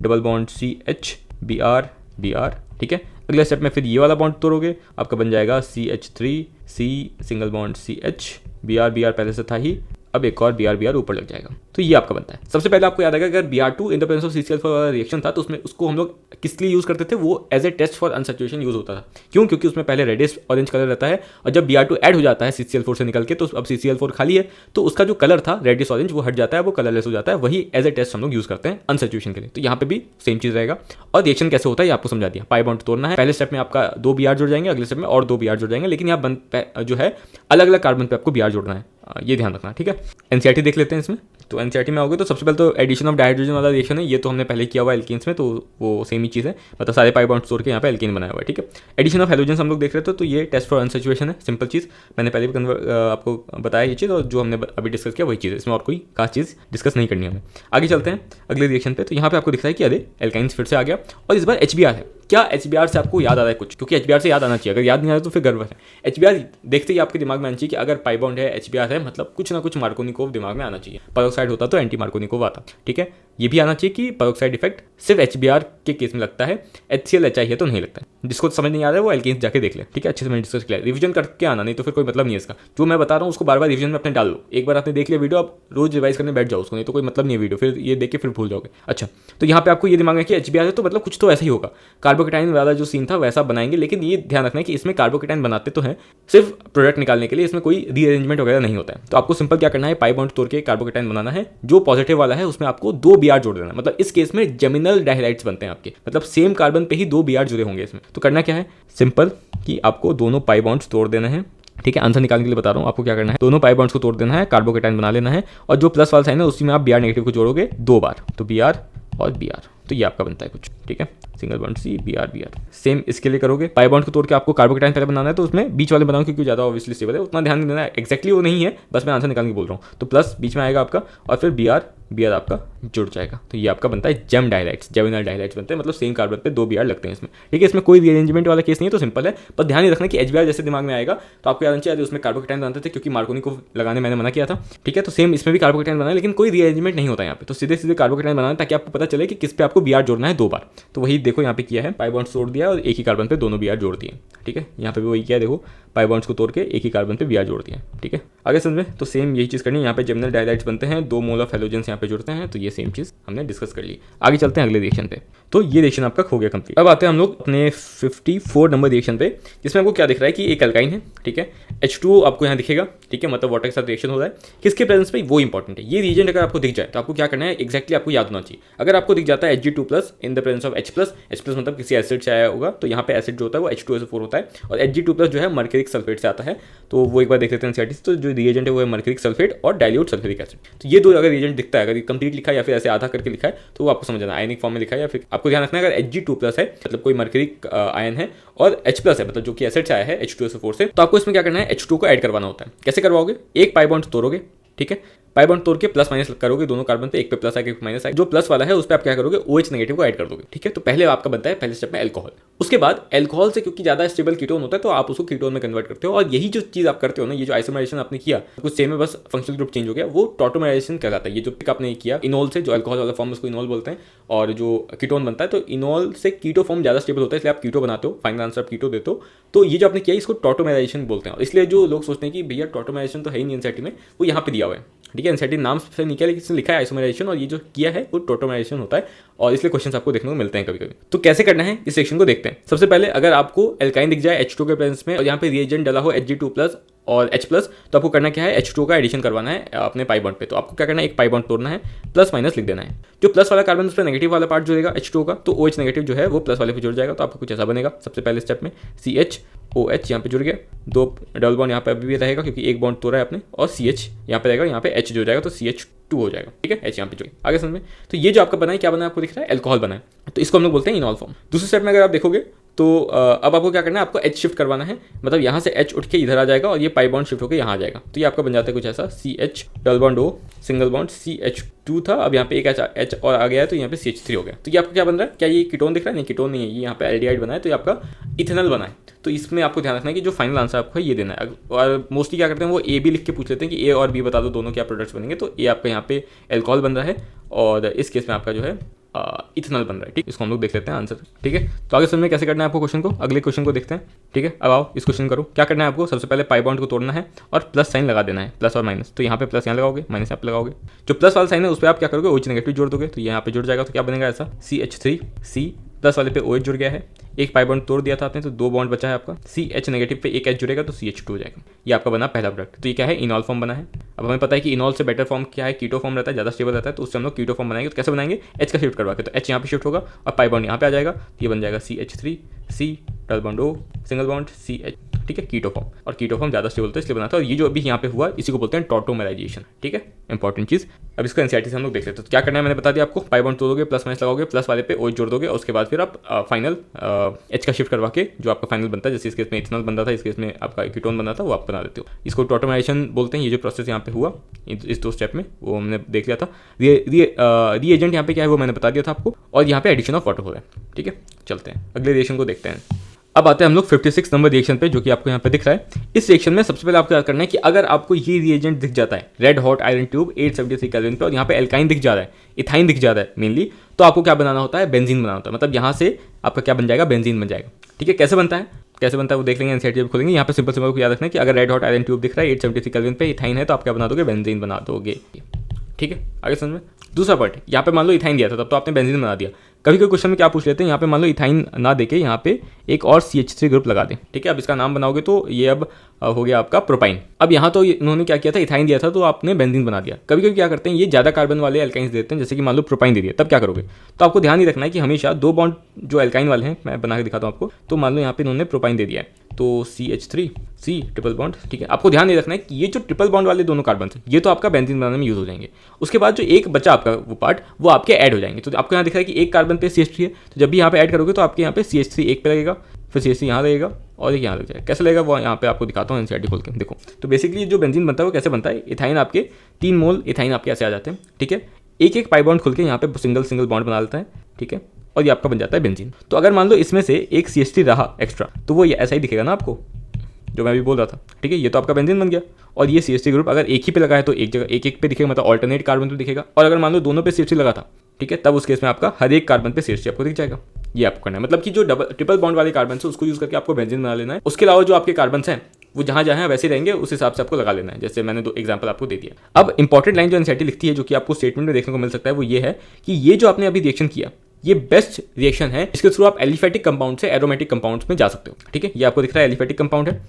double bond CH Br, ठीक है। अगले स्टेप में फिर ये वाला बॉन्ड तोड़ोगे, आपका बन जाएगा CH3 C single bond CH Br पहले से था ही, अब एक और Br ऊपर लग जाएगा। तो ये आपका बनता है। सबसे पहले आपको याद आएगा अगर Br2 in the presence of CCl4 वाला रिएक्शन था तो उसमें उसको हम लोग किस लिए यूज करते थे? वो as a test for unsaturation use होता था। क्यों? क्योंकि उसमें पहले रेडिश ऑरेंज कलर रहता है और जब Br2 ऐड हो जाता है CCl4 से निकल के, तो अब CCl4 खाली है तो उसका जो कलर था रेडिश ऑरेंज वो हट जाता है, वो कलरलेस हो जाता है। वही एज ए टेस्ट हम लोग यूज करते हैं अनसैचुरेशन के लिए। तो यहाँ पे भी सेम चीज रहेगा। और रिएक्शन कैसे होता है ये आपको समझा दिया। पाई बॉन्ड तोड़ना है, पहले स्टेप में आपका 2 Br जुड़ जाएंगे, अगले स्टेप में और 2 Br जुड़ जाएंगे, लेकिन यहाँ जो है अलग अलग कार्बन पे आपको Br जोड़ना है, ये ध्यान रखना, ठीक है। एनसीईआरटी देख लेते हैं इसमें। तो एनसीईआरटी में आओगे तो सबसे पहले तो एडिशन ऑफ डाइहाइड्रोजन वाला रिएक्शन है, ये तो हमने पहले किया हुआ एल्कीन्स में, तो वो सेम ही चीज़ है, मतलब सारे पाई बॉन्ड्स तोड़ के यहाँ पे एल्कीन बनाया हुआ है, ठीक है। एडिशन ऑफ हैलोजेंस हम लोग देख रहे थे, तो ये टेस्ट फॉर अनसैचुरेशन है, सिंपल चीज़, मैंने पहले भी आपको बताया ये चीज़, और जो हमने अभी डिस्कस किया वही चीज़ है, इसमें और कोई खास चीज़ डिस्कस नहीं करनी है हमें। आगे चलते हैं अगले रिएक्शन पे। तो यहाँ पे आपको दिख रहा है कि अरे एल्काइंस फिर से आ गया और इस बार HBr है। क्या HBr से आपको याद आ रहा है कुछ? क्योंकि HBr से याद आना चाहिए, अगर याद नहीं आ रहा तो फिर गर्व है। HBr देखते ही आपके दिमाग में आना चाहिए कि अगर पाई बॉन्ड है HBr है, मतलब कुछ ना कुछ मार्कोनिकोव दिमाग में आना चाहिए। पेरोक्साइड होता तो एंटी मार्कोनिकोव आता, ठीक है। ये भी आना चाहिए कि पेरोक्साइड इफेक्ट सिर्फ HBr के केस में लगता है, HCl HI है तो नहीं लगता है। जिसको समझ नहीं आ रहा है वो एल्कीन्स जाके देख ले, ठीक है, अच्छे से मैंने डिस्कस किया। रिवीजन करके आना, नहीं तो फिर कोई मतलब नहीं है इसका। जो मैं बता रहा हूँ उसको बार बार रिवीजन में अपने डाल लो। एक बार आपने देख लिया वीडियो, आप रोज रिवाइज करने बैठ जाओ उसको, नहीं तो कोई मतलब नहीं है वीडियो, फिर ये देख के फिर भूल जाओगे। अच्छा, तो यहाँ पे आपको ये दिमाग में कि HBr है तो मतलब कुछ तो ऐसा ही होगा। कार्बोकेटाइन वाला जो सीन था वैसा बनाएंगे, लेकिन ये ध्यान रखना है कि इसमें कार्बोकेटाइन बनाते तो हैं, सिर्फ प्रोडक्ट निकालने के लिए, इसमें कोई रीअरेंजमेंट वगैरह नहीं होता है। तो आपको सिंपल क्या करना है, पाई बॉन्ड तोड़ के कार्बोकेटाइन बनाना है। जो पॉजिटिव वाला है उसमें आपको 2 Br जोड़ देना है, मतलब इस केस में जेमिनल डाइहाइड्स बनते हैं आपके, मतलब सेम कार्बन पे ही 2 Br जुड़े होंगे इसमें। तो करना क्या है, सिंपल कि आपको दोनों पाई बॉन्ड्स तोड़ देना है, ठीक है। आंसर निकालने के लिए बता रहा हूँ आपको क्या करना है, दोनों पाई बॉन्ड्स को तोड़ देना है, कार्बोकेटाइन बना लेना है, और जो प्लस वाला साइन है उसी में आप Br नेगेटिव को जोड़ोगे 2 बार, तो Br और Br, तो ये आपका बनता है कुछ, ठीक है, single bond C B R. Same इसके लिए करोगे, पाई बॉन्ड को तोड़ के आपको कार्बोकेटाइन पहले बनाना है, तो उसमें बीच वाले बनाओ क्योंकि ज़्यादा ऑब्वियसली स्टेबल है, उतना ध्यान नहीं देना है, एक्जैक्टली वो नहीं है, बस मैं आंसर निकाल के बोल रहा हूँ। तो प्लस बीच में आएगा आपका और फिर बी आर आपका जुड़ जाएगा, तो ये आपका बनता है जेम डाइलाइट्स, जेमिनल डाइलाइट्स बनते हैं, मतलब सेम कार्बन पे 2 Br लगते हैं इसमें, ठीक है। इसमें कोई रीअरेंजमेंट वाला केस नहीं है, तो सिंपल है, पर ध्यान ही रखना कि HBr जैसे दिमाग में आएगा तो आपको याद आना चाहिए उसमें कार्बोकेटाइन बनाते थे, क्योंकि मार्कोनी को लगाने मैंने मना किया था, ठीक है। तो सेम इसमें भी कार्बोकेटाइन बनाना है, लेकिन कोई रीअरेंजमेंट नहीं होता यहाँ पे, तो सीधे कार्बोकेटाइन बनाना ताकि आपको पता चले कि किस पे आपको Br जोड़ना है 2 बार। तो वही देखो यहाँ पे किया है, पाई बॉन्ड्स तोड़ दिया और एक ही कार्बन पे दोनों Br जोड़ दिए, ठीक है। यहाँ पे भी वही किया है, देखो पाई बॉन्ड्स को तोड़ के एक ही कार्बन पे Br जोड़ दिया, ठीक है। आगे समझ में, तो सेम यही चीज़ करनी है, यहाँ पे जेमिनल डाइलाइट्स बनते हैं, 2 मोल ऑफ हैलोजेंस यहाँ पे जुड़ते हैं, तो ये सेम चीज़ हमने डिस्कस कर ली। आगे चलते हैं अगले रिएक्शन पे, तो ये रिएक्शन आपका हो गया कंप्लीट। अब आते हैं हम लोग अपने 54 नंबर रिएक्शन पे, जिसमें आपको क्या दिख रहा है कि एक एल्काइन है, ठीक है, H2O आपको यहाँ दिखेगा, ठीक है, मतलब वाटर के साथ रिएक्शन हो रहा है, किसके प्रेजेंस पे, वो इंपॉर्टेंट है। ये रिएजेंट अगर आपको दिख जाए तो आपको क्या करना है, एक्जैक्टली आपको याद होना चाहिए। अगर आपको दिख जाता है Hg2+ in the presence of H+ मतलब किसी एसिड से आया होगा, तो यहाँ पे एसिड जो होता है वो H2SO4 होता है, और Hg2+ जो है मर्क्यूरिक सल्फेट से आता है, तो वो एक बार देख लेते हैं एनसीईआरटी। तो जो रिएजेंट है वो है मर्क्यूरिक सल्फेट और डाइल्यूट सल्फ्यूरिक एसिड। तो ये दो अगर रिएजेंट दिखता है, अगर कंप्लीट लिखा है या फिर ऐसे आधा करके लिखा है, तो वो आपको समझ आना आयनिक फॉर्म में लिखा है, या फिर आपको ध्यान रखना है अगर Hg2+ है मतलब कोई मर्क्यूरिक आयन है, और H+ है मतलब जो कि एसिड से आया है H2SO4 से, तो आपको इसमें क्या करना है, H2 को ऐड करवाना होता है। कैसे करवाओगे, एक पाई बॉन्ड तोड़ोगे, ठीक है, पाई बॉन्ड तोड़ के प्लस माइनस करोगे दोनों कार्बन पे, एक पे प्लस आएगा एक माइनस आएगा, जो प्लस वाला है उस पे आप क्या करोगे, OH नेगेटिव को ऐड कर दोगे, ठीक है। तो पहले आपका बनता है पहले स्टेप में अल्कोहल, उसके बाद अल्कोहल से क्योंकि ज्यादा स्टेबल कीटोन होता है तो आप उसको कीटोन में कन्वर्ट करते हो, और यही जो चीज आप करते हो ना, ये जो आइसोमराइजेशन आपने किया कुछ सेम है, बस फंक्शनल ग्रुप चेंज हो गया, वो टॉटोमराइजेशन कहलाता है। ये जो पिक आपने किया इनोल से, जो अल्कोहल वाला फॉर्म उसको इनोल बोलते हैं, और जो कीटोन बनता है तो इनोल से कीटो फॉर्म ज्यादा स्टेबल होता है, इसलिए आप कीटो बनाते हो, फाइनल आंसर आप कीटो देते हो। तो ये जो आपने किया इसको टॉटोमराइजेशन बोलते हैं, इसलिए जो लोग सोचते हैं कि भैया टॉटोमराइजेशन तो है ही नहीं एनसीईआरटी में, वो यहाँ पे दिया हुआ है, ठीक है। एनसीईआरटी नाम से नहीं किया, लेकिन इसमें लिखा है आइसोमराइजेशन, और ये जो किया है वो टॉटोमराइजेशन होता है, और इसलिए क्वेश्चन आपको देखने को मिलते हैं कभी कभी। तो कैसे करना है इस सेक्शन को देखते हैं। सबसे पहले अगर आपको एल्काइन दिख जाए H2 के प्रेजेंस में और यहाँ पे रिएजेंट डाला हो Hg2+ और H+, तो आपको करना क्या है, H2 का एडिशन करवाना है अपने पाई बॉन्ड पे। तो आपको क्या करना है, एक पाई बॉन्ड तोड़ना है, प्लस माइनस लिख देना है, जो प्लस वाला कार्बन उस पर नेगेटिव वाला पार्ट जुड़ेगा H2 का, तो OH नेगेटिव जो है वो प्लस वाले पे जुड़ जाएगा, तो आपको कुछ ऐसा बनेगा। सबसे पहले स्टेप में CHOH यहाँ पे जुड़ गया, 2 डबल बॉन्ड यहाँ पे अभी भी रहेगा क्योंकि एक बॉन्ड तोड़ा है आपने, और CH यहाँ पे रहेगा, यहाँ पे H जुड़ जाएगा तो CH2 हो जाएगा, ठीक है, H यहाँ पे जुड़। आगे समझ में, तो ये जो आपका बना है क्या बना है, आपको दिख रहा है अल्कोहल बना है, तो इसको हम लोग बोलते हैं इनॉल फॉर्म। दूसरे स्टेप में अगर आप देखोगे तो अब आपको क्या करना है, आपको H शिफ्ट करवाना है, मतलब यहाँ से H उठ के इधर आ जाएगा और ये पाई बॉन्ड शिफ्ट होकर यहाँ आ जाएगा, तो ये आपका बन जाता है कुछ ऐसा, CH double bond O single bond CH2 था, अब यहाँ पे एक H और आ गया है तो यहाँ पे CH3 हो गया। तो ये आपको क्या बन रहा है, क्या ये कीटोन दिख रहा है, नहीं कीटोन नहीं है, ये यहाँ पे एल्डिहाइड बना है, तो ये आपका इथेनॉल बना है। तो इसमें आपको ध्यान रखना है कि जो फाइनल आंसर आपको ये देना है, और मोस्टली क्या करते हैं वो A B लिख के पूछ लेते हैं कि A और B बता दो दोनों क्या प्रोडक्ट्स बनेंगे, तो A आपका यहाँ पे अल्कोहल बन रहा है, और इस केस में आपका जो है इथेनॉल बन रहा है, ठीक। इसको हम लोग देख लेते हैं आंसर, ठीक है। तो आगे समझ में कैसे करना है आपको क्वेश्चन को, अगले क्वेश्चन को देखते हैं, ठीक है। अब आओ इस क्वेश्चन करो, क्या करना है आपको, सबसे पहले पाई बॉन्ड को तोड़ना है और प्लस साइन लगा देना है, प्लस और माइनस, तो यहाँ पे प्लस यहाँ लगाओगे, माइनस यहाँ पे लगाओगे, जो प्लस वाला साइन है उस पर आप क्या करोगे, OH नेगेटिव जोड़ दोगे, तो यहाँ पे जुड़ जाएगा, तो क्या बनेगा ऐसा, CH3C प्लस वाले पे OH जुड़ गया है, एक पाई बॉन्ड तोड़ दिया था आपने तो 2 बॉन्ड बचा है आपका, CH नेगेटिव पे एक H जुड़ेगा तो CH2 हो जाएगा। ये आपका बना पहला प्रोडक्ट। तो ये क्या है, इनॉल फॉर्म बना है। अब हमें पता है कि इनॉल से बेटर फॉर्म क्या है, कीटो फॉर्म रहता है, ज़्यादा स्टेबल रहता है, तो उससे हम लोग कीटो फॉर्म बनाएंगे। तो कैसे बनाएंगे, H का शिफ्ट करवा के, तो H यहाँ पे शिफ्ट होगा और पाई बॉन्ड यहाँ पे आ जाएगा, तो ये बन जाएगा CH3C double bond O single bond CH, ठीक है, कीटो फॉर्म। और कीटो फॉर्म ज़्यादा स्टेबल होता है इसलिए बनाता है, और ये जो अभी यहाँ पे हुआ इसी को बोलते हैं टॉटोमराइजेशन, ठीक है, इंपॉर्टेंट चीज़। अब इसको एनसीईआरटी से हम लोग देख लेते हैं। तो क्या करना है मैंने बता दिया आपको, पाई बॉन्ड तोड़ोगे, प्लस माइनस लगाओगे, प्लस वाले पे OH जोड़ दोगे, और उसके बाद फिर आप फाइनल H का शिफ्ट करवा के जो आपका फाइनल बनता है, जैसे इस केस में इथेनॉल बनता था, इस केस में आपका कीटोन बना था, वो आप बना देते हो। इसको टॉटोमराइजेशन बोलते हैं। ये जो प्रोसेस यहाँ पे हुआ इस 2 स्टेप में वो हमने देख लिया था। रिएजेंट यहाँ पे क्या है वो मैंने बता दिया था आपको, और यहाँ पे एडिशन ऑफ वाटर हो रहा है, ठीक है। चलते हैं अगले रिएक्शन को देखते हैं। अब आते हैं हम लोग 56 नंबर रिएक्शन पे, जो कि आपको यहाँ पे दिख रहा है। इस रिएक्शन में सबसे पहले आपको क्या करना है कि अगर आपको ये रिएजेंट दिख जाता है, red hot iron tube 873 kelvin पे, और यहाँ पे एल्काइन दिख जा रहा है, इथाइन दिख जा रहा है मेनली, तो आपको क्या बनाना होता है, बेंजीन बनाना होता है। मतलब यहाँ से आपका क्या बन जाएगा, बेंजीन बन जाएगा, ठीक है। कैसे बनता है वो देख लेंगे, एनसीईआरटी जब खोलेंगे। यहाँ पे सिंपल को याद रखना है कि अगर रेड हॉट आयरन ट्यूब दिख रहा है 873 केल्विन पे, इथाइन है, तो आप क्या बना दोगे, बेंजीन बना दोगे, ठीक है। आगे समझ में। दूसरा पार्ट, यहाँ पे मान लो इथाइन दिया था, तब तो आपने बेंजीन बना दिया। कभी कोई क्वेश्चन में क्या पूछ लेते हैं, यहाँ पे मान लो इथाइन ना देके यहाँ पे एक और CH3 ग्रुप लगा दें, ठीक है। अब इसका नाम बनाओगे तो ये अब हो गया आपका प्रोपाइन। अब यहाँ तो इन्होंने क्या किया था, इथाइन दिया था तो आपने बेंजीन बना दिया। कभी कभी क्या करते हैं, ये ज़्यादा कार्बन वाले एल्काइंस देते हैं, जैसे कि मान लो प्रोपाइन दे दिया, तब क्या करोगे, तो आपको ध्यान ही रखना है कि हमेशा 2 बॉन्ड जो एल्काइन वाले हैं, मैं बना के दिखाता हूँ आपको। तो मान लो यहाँ पे इन्होंने प्रोपाइन दे दिया है, तो CH3 सी ट्रिपल बॉन्ड, ठीक है। आपको ध्यान नहीं रखना है कि ये जो ट्रिपल बॉन्ड वाले दोनों कार्बन हैं ये तो आपका बेंजीन बनाने में यूज हो जाएंगे। उसके बाद जो एक बचा आपका वो पार्ट वो आपके ऐड हो जाएंगे। तो आपको यहाँ दिख रहा है कि एक कार्बन पे CH3 है, तो जब भी यहाँ पे ऐड करोगे तो आपके यहाँ पे CH3 एक पे लगेगा, फिर CH3 यहाँ लगेगा और एक यहाँ लग जाएगा। कैसे लगेगा वो यहाँ पे आपको दिखाता हूँ NCERT खोल के, देखो। तो बेसिकली जो बेंजीन बनता है वो कैसे बनता है, इथाइन आपके 3 मोल इथाइन आपके ऐसे आ जाते हैं, ठीक है। एक एक पाई बॉन्ड खुल के यहाँ पे सिंगल बॉन्ड बना लेता है, ठीक है, और ये आपका बन जाता है बेंजीन। तो अगर मान लो इसमें से एक CH3 रहा एक्स्ट्रा तो वो ये ऐसा ही दिखेगा ना आपको, जो मैं भी बोल रहा था, ठीक है। ये तो आपका बेंजीन बन गया। और ये CH3 ग्रुप अगर एक ही पे लगा है तो एक जगह एक पे दिखेगा, मतलब ऑल्टरनेट कार्बन पे दिखेगा। और अगर मान लो दोनों पे CH3 लगा था, ठीक है, तब उस केस में आपका हर एक कार्बन पे CH3 आपको दिख जाएगा। ये आपको करना है, मतलब कि जो ट्रिपल बॉन्ड वाले कार्बन है उसको यूज करके आपको बेंजीन बना लेना है। उसके अलावा जो आपके कार्बन हैं वो जहां जहां वैसे रहेंगे उस हिसाब से आपको लगा लेना है, जैसे मैंने 2 एग्जांपल आपको दे दिया। अब इंपॉर्टेंट लाइन जो NCERT लिखती है, जो कि आपको स्टेटमेंट में देखने को मिल सकता है, वो ये है कि ये जो आपने अभी रिएक्शन किया ये बेस्ट रिएक्शन है, इसके थ्रू आप एलिफेटिक कंपाउंड से एरोमेटिक कंपाउंड्स में जा सकते हो, ठीक है। ये आपको दिख रहा है एलिफेटिक कंपाउंड है,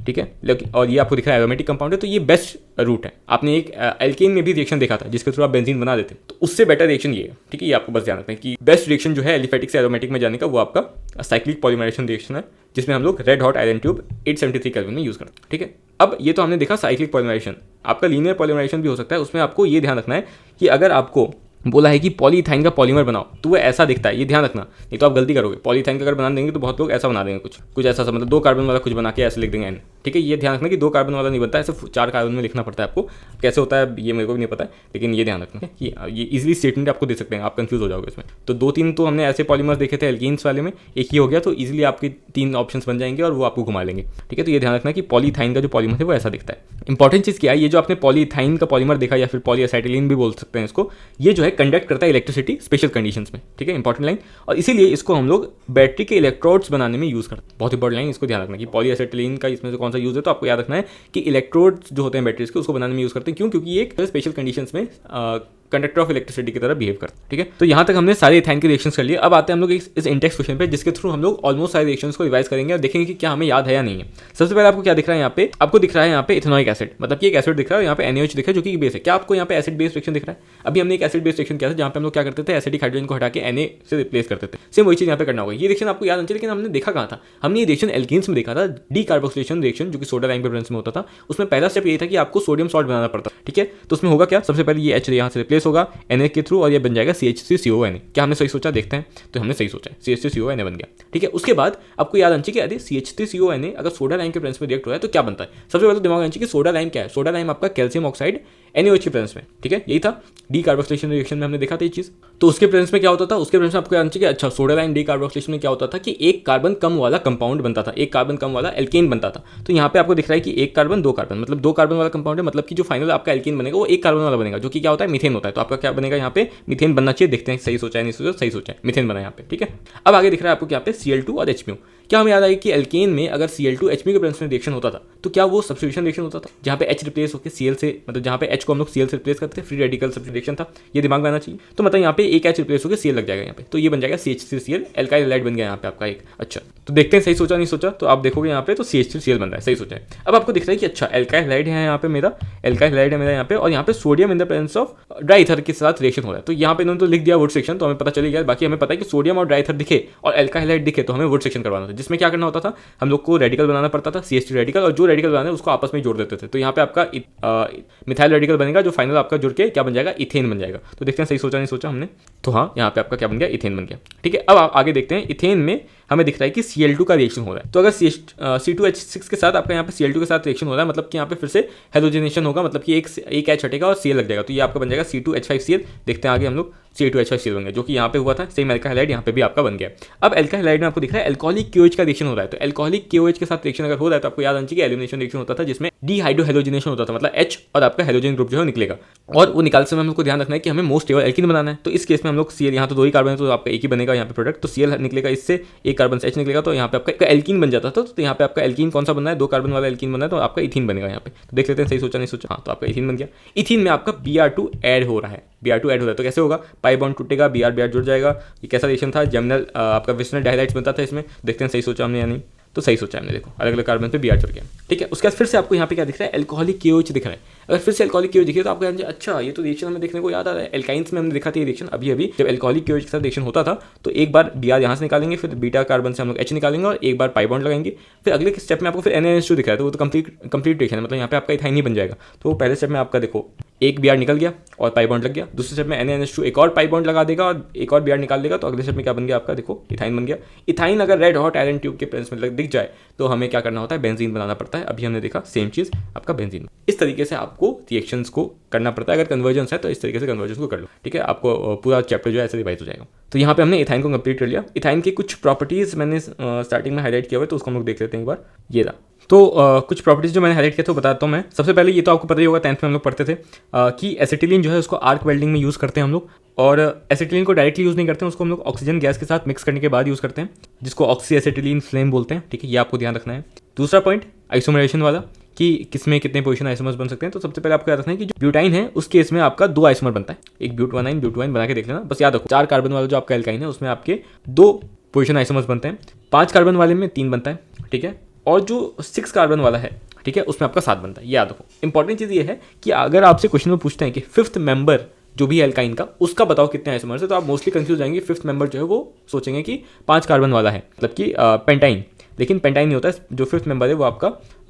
ठीक है, लेकिन और ये आपको दिख रहा है एरोमेटिक कंपाउंड है, तो ये बेस्ट रूट है। आपने एक एल्केन में भी रिएक्शन देखा था जिसके थ्रू आप बेंजीन बना देते, तो उससे बेटर रिएक्शन ये है, ठीक है। ये आपको बस ध्यान रखना है कि बेस्ट रिएक्शन जो है एलिफेटिक से एरोमेटिक में जाने का वो आपका साइक्लिक पॉलीमराइजेशन रिएक्शन है, जिसमें हम लोग red hot iron tube 873 kelvin में यूज करते हैं, ठीक है। अब ये तो हमने देखा साइक्लिक पॉलीमराइजेशन। आपका लीनियर पॉलीमराइजेशन भी हो सकता है, उसमें आपको ये ध्यान रखना है कि अगर आपको बोला है कि पॉलीइथाइन का पॉलीमर बनाओ तो वो ऐसा दिखता है, ये ध्यान रखना, नहीं तो आप गलती करोगे। पॉलीइथाइन का अगर बना देंगे तो बहुत लोग ऐसा बना देंगे, कुछ ऐसा मतलब 2 कार्बन वाला कुछ बना के ऐसे लिख देंगे एन, ठीक है। ये ध्यान रखना कि 2 कार्बन वाला नहीं बनता, ऐसे 4 कार्बन में लिखना पड़ता है आपको। कैसे होता है ये मेरे को भी नहीं पता है, लेकिन ये ध्यान रखना कि ये इजीली स्टेटमेंट आपको दे सकते हैं, आप कंफ्यूज हो जाओगे इसमें। तो 2-3 तो हमने ऐसे पॉलीमर्स देखे थे एल्कीन्स वाले में, एक ही हो गया, तो इजीली आपके 3 ऑप्शंस बन जाएंगे और वो आपको घुमा लेंगे, ठीक है। तो ये ध्यान रखना कि पॉलीइथाइन का जो पॉलीमर है वो ऐसा दिखता है। इंपॉर्टेंट चीज़ क्या है, ये जो आपने पॉलीइथाइन का पॉलीमर देखा या फिर पॉलीएसिटिलीन भी बोल सकते हैं इसको, ये जो है कंडक्ट करता है इलेक्ट्रिसिटी स्पेशल कंडीशंस में, ठीक है, इंपॉर्टेंट लाइन। और इसीलिए इसको हम लोग बैटरी के इलेक्ट्रोड्स बनाने में यूज करते हैं। बहुत इंपॉर्टेंट लाइन, इसको ध्यान रखना कि पॉलीएसिटिलीन का इसमें से कौन सा यूज है, तो आपको याद रखना है कि इलेक्ट्रोड्स जो होते हैं बैटरीज के उसको बनाने में यूज करते हैं। क्यों? क्योंकि ये एक स्पेशल कंडीशंस में कंडक्टर ऑफ इलेक्ट्रिसिटी की तरह बिहेव करते हैं, ठीक है। तो यहाँ तक हमने सारे इथाइन के रिएक्शंस कर लिए। अब आते हैं हम लोग इस इंडेक्स क्वेश्चन पे, जिसके थ्रू हम लोग ऑलमोस्ट सारे रिएक्शंस को रिवाइज करेंगे और देखेंगे कि क्या हमें याद है या नहीं है। सबसे पहले आपको क्या दिख रहा है यहाँ पे, आपको दिख रहा है यहाँ पे इथेनॉइक एसिड, मतलब कि एक एसिड दिख रहा है, यहाँ पे NaOH दिख रहा है जो कि बेस है। क्या आपको यहाँ पे एसिड बेस रिएक्शन दिख रहा है? अभी हमने एक एसिड बेस रिएक्शन किया था जहाँ पे हम लोग क्या करते थे, एसिडिक हाइड्रोजन को हटा के Na से रिप्लेस करते थे। सेम वही चीज यहाँ पे करना होगा। ये रिएक्शन आपको याद नहीं, लेकिन हमने देखा कहाँ था, हमने ये रिएक्शन एल्कीन्स में देखा था, डीकार्बोक्सिलेशन रिएक्शन जो कि सोडा लाइम के प्रेजेंस में होता था। उसमें पहला स्टेप ये था कि आपको सोडियम सॉल्ट बनाना पड़ता, ठीक है। तो उसमें होगा क्या, सबसे पहले ये H यहाँ से रिप्लेस होगा Na के थ्रू और ये बन जाएगा CH3CONA। क्या हमने सही सोचा? देखते हैं। तो हमने सही सोचा है, CH3CONA बन गया, ठीक है। उसके बाद आपको याद आना चाहिए कि यदि CH3CONA अगर सोडा लाइम के प्रेजेंस में रिएक्ट हो रहा है तो क्या बनता है। सबसे पहले तो दिमाग आना चाहिए कि सोडा लाइम क्या है। सोडा लाइम आपका कैल्शियम ऑक्साइड NaOH के प्रेजेंस में, ठीक है, यही था। डीकार्बोक्सिलेशन रिएक्शन में हमने देखा था ये चीज। तो उसके प्रेजेंस में क्या होता था, उसके प्रेजेंस में आपको याद आना चाहिए कि अच्छा सोडा लाइम डीकार्बोक्सिलेशन में क्या होता था कि एक कार्बन कम वाला कंपाउंड बनता था, एक कार्बन कम वाला एल्केन बनता था। तो यहाँ पे आपको दिख रहा है कि एक कार्बन 2 कार्बन, मतलब 2 कार्बन वाला कंपाउंड है, मतलब कि जो फाइनल आपका एल्केन बनेगा वो एक कार्बन वाला बनेगा, जो कि क्या होता है, मीथेन होता है। तो आपका क्या बनेगा यहाँ पे, मीथेन बनना चाहिए। देखते हैं सही सोचा है नहीं सोचा, सही सोचा है, मीथेन बना यहाँ पे, ठीक है। अब आगे दिख रहा है आपको यहाँ पे Cl2 और HMU। क्या हमें याद आएगा कि एल्केन में अगर Cl2 HMU के प्रेजेंस में रिएक्शन होता था तो क्या वो सब्स्टिट्यूशन रिएक्शन होता था, जहाँ पे H रिप्लेस होकर Cl से, मतलब जहाँ पे H को हम लोग Cl से रिप्लेस करते थे, फ्री रेडिकल सब्स्टिट्यूशन था, ये दिमाग में आना चाहिए। तो मतलब यहाँ पे एक H रिप्लेस होकर Cl लग जाएगा यहाँ पे, तो ये बन जाएगा CH3Cl, एल्काइल हैलाइड बन गया यहाँ पे आपका एक। अच्छा, तो देखते हैं सही सोचा नहीं सोचा। तो आप देखोगे यहाँ पे तो CH3Cl बन रहा है, सही सोचा है। अब आपको दिख रहा है कि अच्छा एल्काइल हैलाइड है यहाँ पे मेरा, एल्काइल हैलाइड है मेरा यहाँ पे, और यहाँ पे sodium in the presence of dry ether के साथ रिएक्शन हो रहा है। तो यहाँ पे इन्होंने तो लिख दिया वुड सेक्शन, तो हमें पता चल गया। बाकी हमें पता है कि सोडियम और ड्राई ईथर दिखे और एल्काइल हैलाइड दिखे तो हमें वुड सेक्शन करवाना था, जिसमें क्या करना होता था, हम लोग को रेडिकल बनाना पड़ता था, CH3 रेडिकल, और जो रेडिकल बनाना है उसको आपस में जोड़ देते थे। तो यहाँ पे आपका मिथाइल रेडिकल बनेगा जो फाइनल आपका जुड़ के क्या बन जाएगा, इथेन बन जाएगा। तो देखते हैं सही सोचा नहीं सोचा हमने। तो हाँ, यहाँ पे आपका क्या बन गया, इथेन बन गया, ठीक है। अब आगे देखते हैं, इथेन में हमें दिख रहा है कि Cl2 का रिएक्शन हो रहा है। तो अगर C2H6 के साथ आपका यहाँ पे Cl2 के साथ रिएक्शन हो रहा है, मतलब कि यहाँ पे फिर से हेलोजिनेशन होगा, मतलब कि एक H हटेगा और Cl लग जाएगा। तो ये आपका बन जाएगा C2H5Cl। देखते हैं आगे हम लोग, C2H5Cl बन गया, जो कि यहाँ पे हुआ था। सेम एल्का हैलाइड यहाँ पे भी आपका बन गया। अब एल्का हैलाइड में आपको दिख रहा है एल्कोहलिक KOH का रिएक्शन हो रहा है। तो एल्कोहलिक KOH के साथ रिएक्शन अगर हो रहा है तो आपको याद आना चाहिए कि एलिमिनेशन रिएक्शन होता था, जिसमें डीहाइड्रोहेलोजिनेशन होता था, मतलब H और आपका हेलोजन ग्रुप जो है निकलेगा, और वो निकालते समय हमको ध्यान रखना है कि हमें मोस्ट स्टेबल एल्कीन बनाना है। तो इस केस में हम लोग Cl, यहाँ तो 2 ही कार्बन है तो आपका एक ही बनेगा यहाँ पे प्रोडक्ट, तो Cl निकलेगा, इससे एक कार्बन से H निकलेगा, तो यहाँ पे आपका एल्कीन बन जाता था। तो यहाँ पे आपका एल्कीन कौन सा बनना है, 2 कार्बन वाला एल्कीन बनना है, तो आपका इथीन बनेगा यहाँ पे। तो देख लेते हैं सही सोचा नहीं सोचा। हाँ, तो आपका इथीन बन गया। इथीन में आपका Br2 ऐड हो रहा है, Br2 ऐड हो रहा है। तो कैसे होगा, पाई बॉन्ड टूटेगा, Br जुड़ जाएगा। ये कैसा रिएक्शन था, जर्मिनल आपका विसरल डाइहाइड्स बनता था इसमें। देखते हैं सही सोचा हमने या नहीं। तो सही सोचा हमने, देखो अलग अलग कार्बन पे Br जुड़ गया, ठीक है। उसके बाद फिर से आपको यहाँ पे क्या दिख रहा है, एल्कोहलिक KOH दिख रहा है। अगर फिर से एल्कोहलिक की दिखे तो आपको अच्छा ये तो रिएक्शन हमें देखने को याद आ रहा है, एल्काइंस में हमने देखा था ये रिएक्शन अभी जब एल्कोहलिक की के साथ रिएक्शन होता था तो एक बार Br यहाँ से निकालेंगे, फिर बीटा कार्बन से हम लोग H निकालेंगे और एक बार पाई बॉन्ड लगाएंगे, फिर अगले स्टेप में आपको फिर NaNH2 दिख रहा है तो वो तो कंप्लीट रिएक्शन है, मतलब यहाँ पे आपका इथाइन ही बन जाएगा। तो पहले स्टेप में आपका देखो एक Br निकल गया और पाई बॉन्ड लग गया, दूसरे स्टेप में NaNH2 एक और पाई बॉन्ड लगा देगा और एक और Br निकाल देगा, तो अगले स्टेप में क्या बन गया आपका देखो इथाइन बन गया। इथाइन अगर रेड हॉट आयरन ट्यूब के प्रेजेंस में दिख जाए तो हमें क्या करना होता है, बेंजीन बनाना पड़ता है। अभी हमने देखा सेम चीज़ आपका बेंजीन। इस तरीके से आपको रिएक्शंस को करना पड़ता है, अगर कन्वर्जेंस है तो इस तरीके से कन्वर्जेंस को कर लो, ठीक है। आपको पूरा चैप्टर जो है ऐसे रिवाइज हो जाएगा। तो यहाँ पे हमने इथाइन को कंप्लीट कर लिया। इथाइन की कुछ प्रॉपर्टीज़ मैंने स्टार्टिंग में हाईलाइट किया हुआ है तो उसको हम लोग देख लेते हैं एक बार। ये रहा, तो कुछ प्रॉपर्टीज़ जो मैंने हाईलाइट किया तो बताता हूँ मैं। सबसे पहले ये तो आपको पता ही होगा 10th में हम लोग पढ़ते थे कि एसिटिलीन जो है उसको आर्क वेल्डिंग में यूज़ करते हैं हम लोग, और एसिटिलीन को डायरेक्टली यूज़ नहीं करते हैं, उसको हम लोग ऑक्सीजन गैस के साथ मिक्स करने के बाद यूज़ करते हैं, जिसको ऑक्सी एसिटिलीन फ्लेम बोलते हैं, ठीक है। ये आपको ध्यान रखना है। दूसरा पॉइंट आइसोमरेशन वाला कि किसमें कितने पोजीशन आइसोमर्स बन सकते हैं। तो सबसे पहले आपको याद रखना है कि जो ब्यूटाइन है उस केस में आपका 2 आइसोमर बनता है, एक ब्यूटाइन बना के देख लेना, बस याद रखो। 4 कार्बन वाला जो आपका एल्काइन है उसमें आपके 2 पोजीशन आइसोमर्स बनते हैं, 5 कार्बन वाले में 3 बनता है, ठीक है। और जो 6 कार्बन वाला है, ठीक है, उसमें आपका 7 बनता है, याद रखो। इंपॉर्टेंट चीज़ ये है कि अगर आपसे क्वेश्चन में पूछते हैं कि 5th मेंबर जो भी एल्काइन का उसका बताओ कितने आइसोमर्स है, तो आप मोस्टली कंफ्यूज जाएंगे। 5th मेंबर जो है वो सोचेंगे कि 5 कार्बन वाला है, मतलब कि पेंटाइन, लेकिन पेंटाइन नहीं होता है। जो 5th मेंबर है वो आपका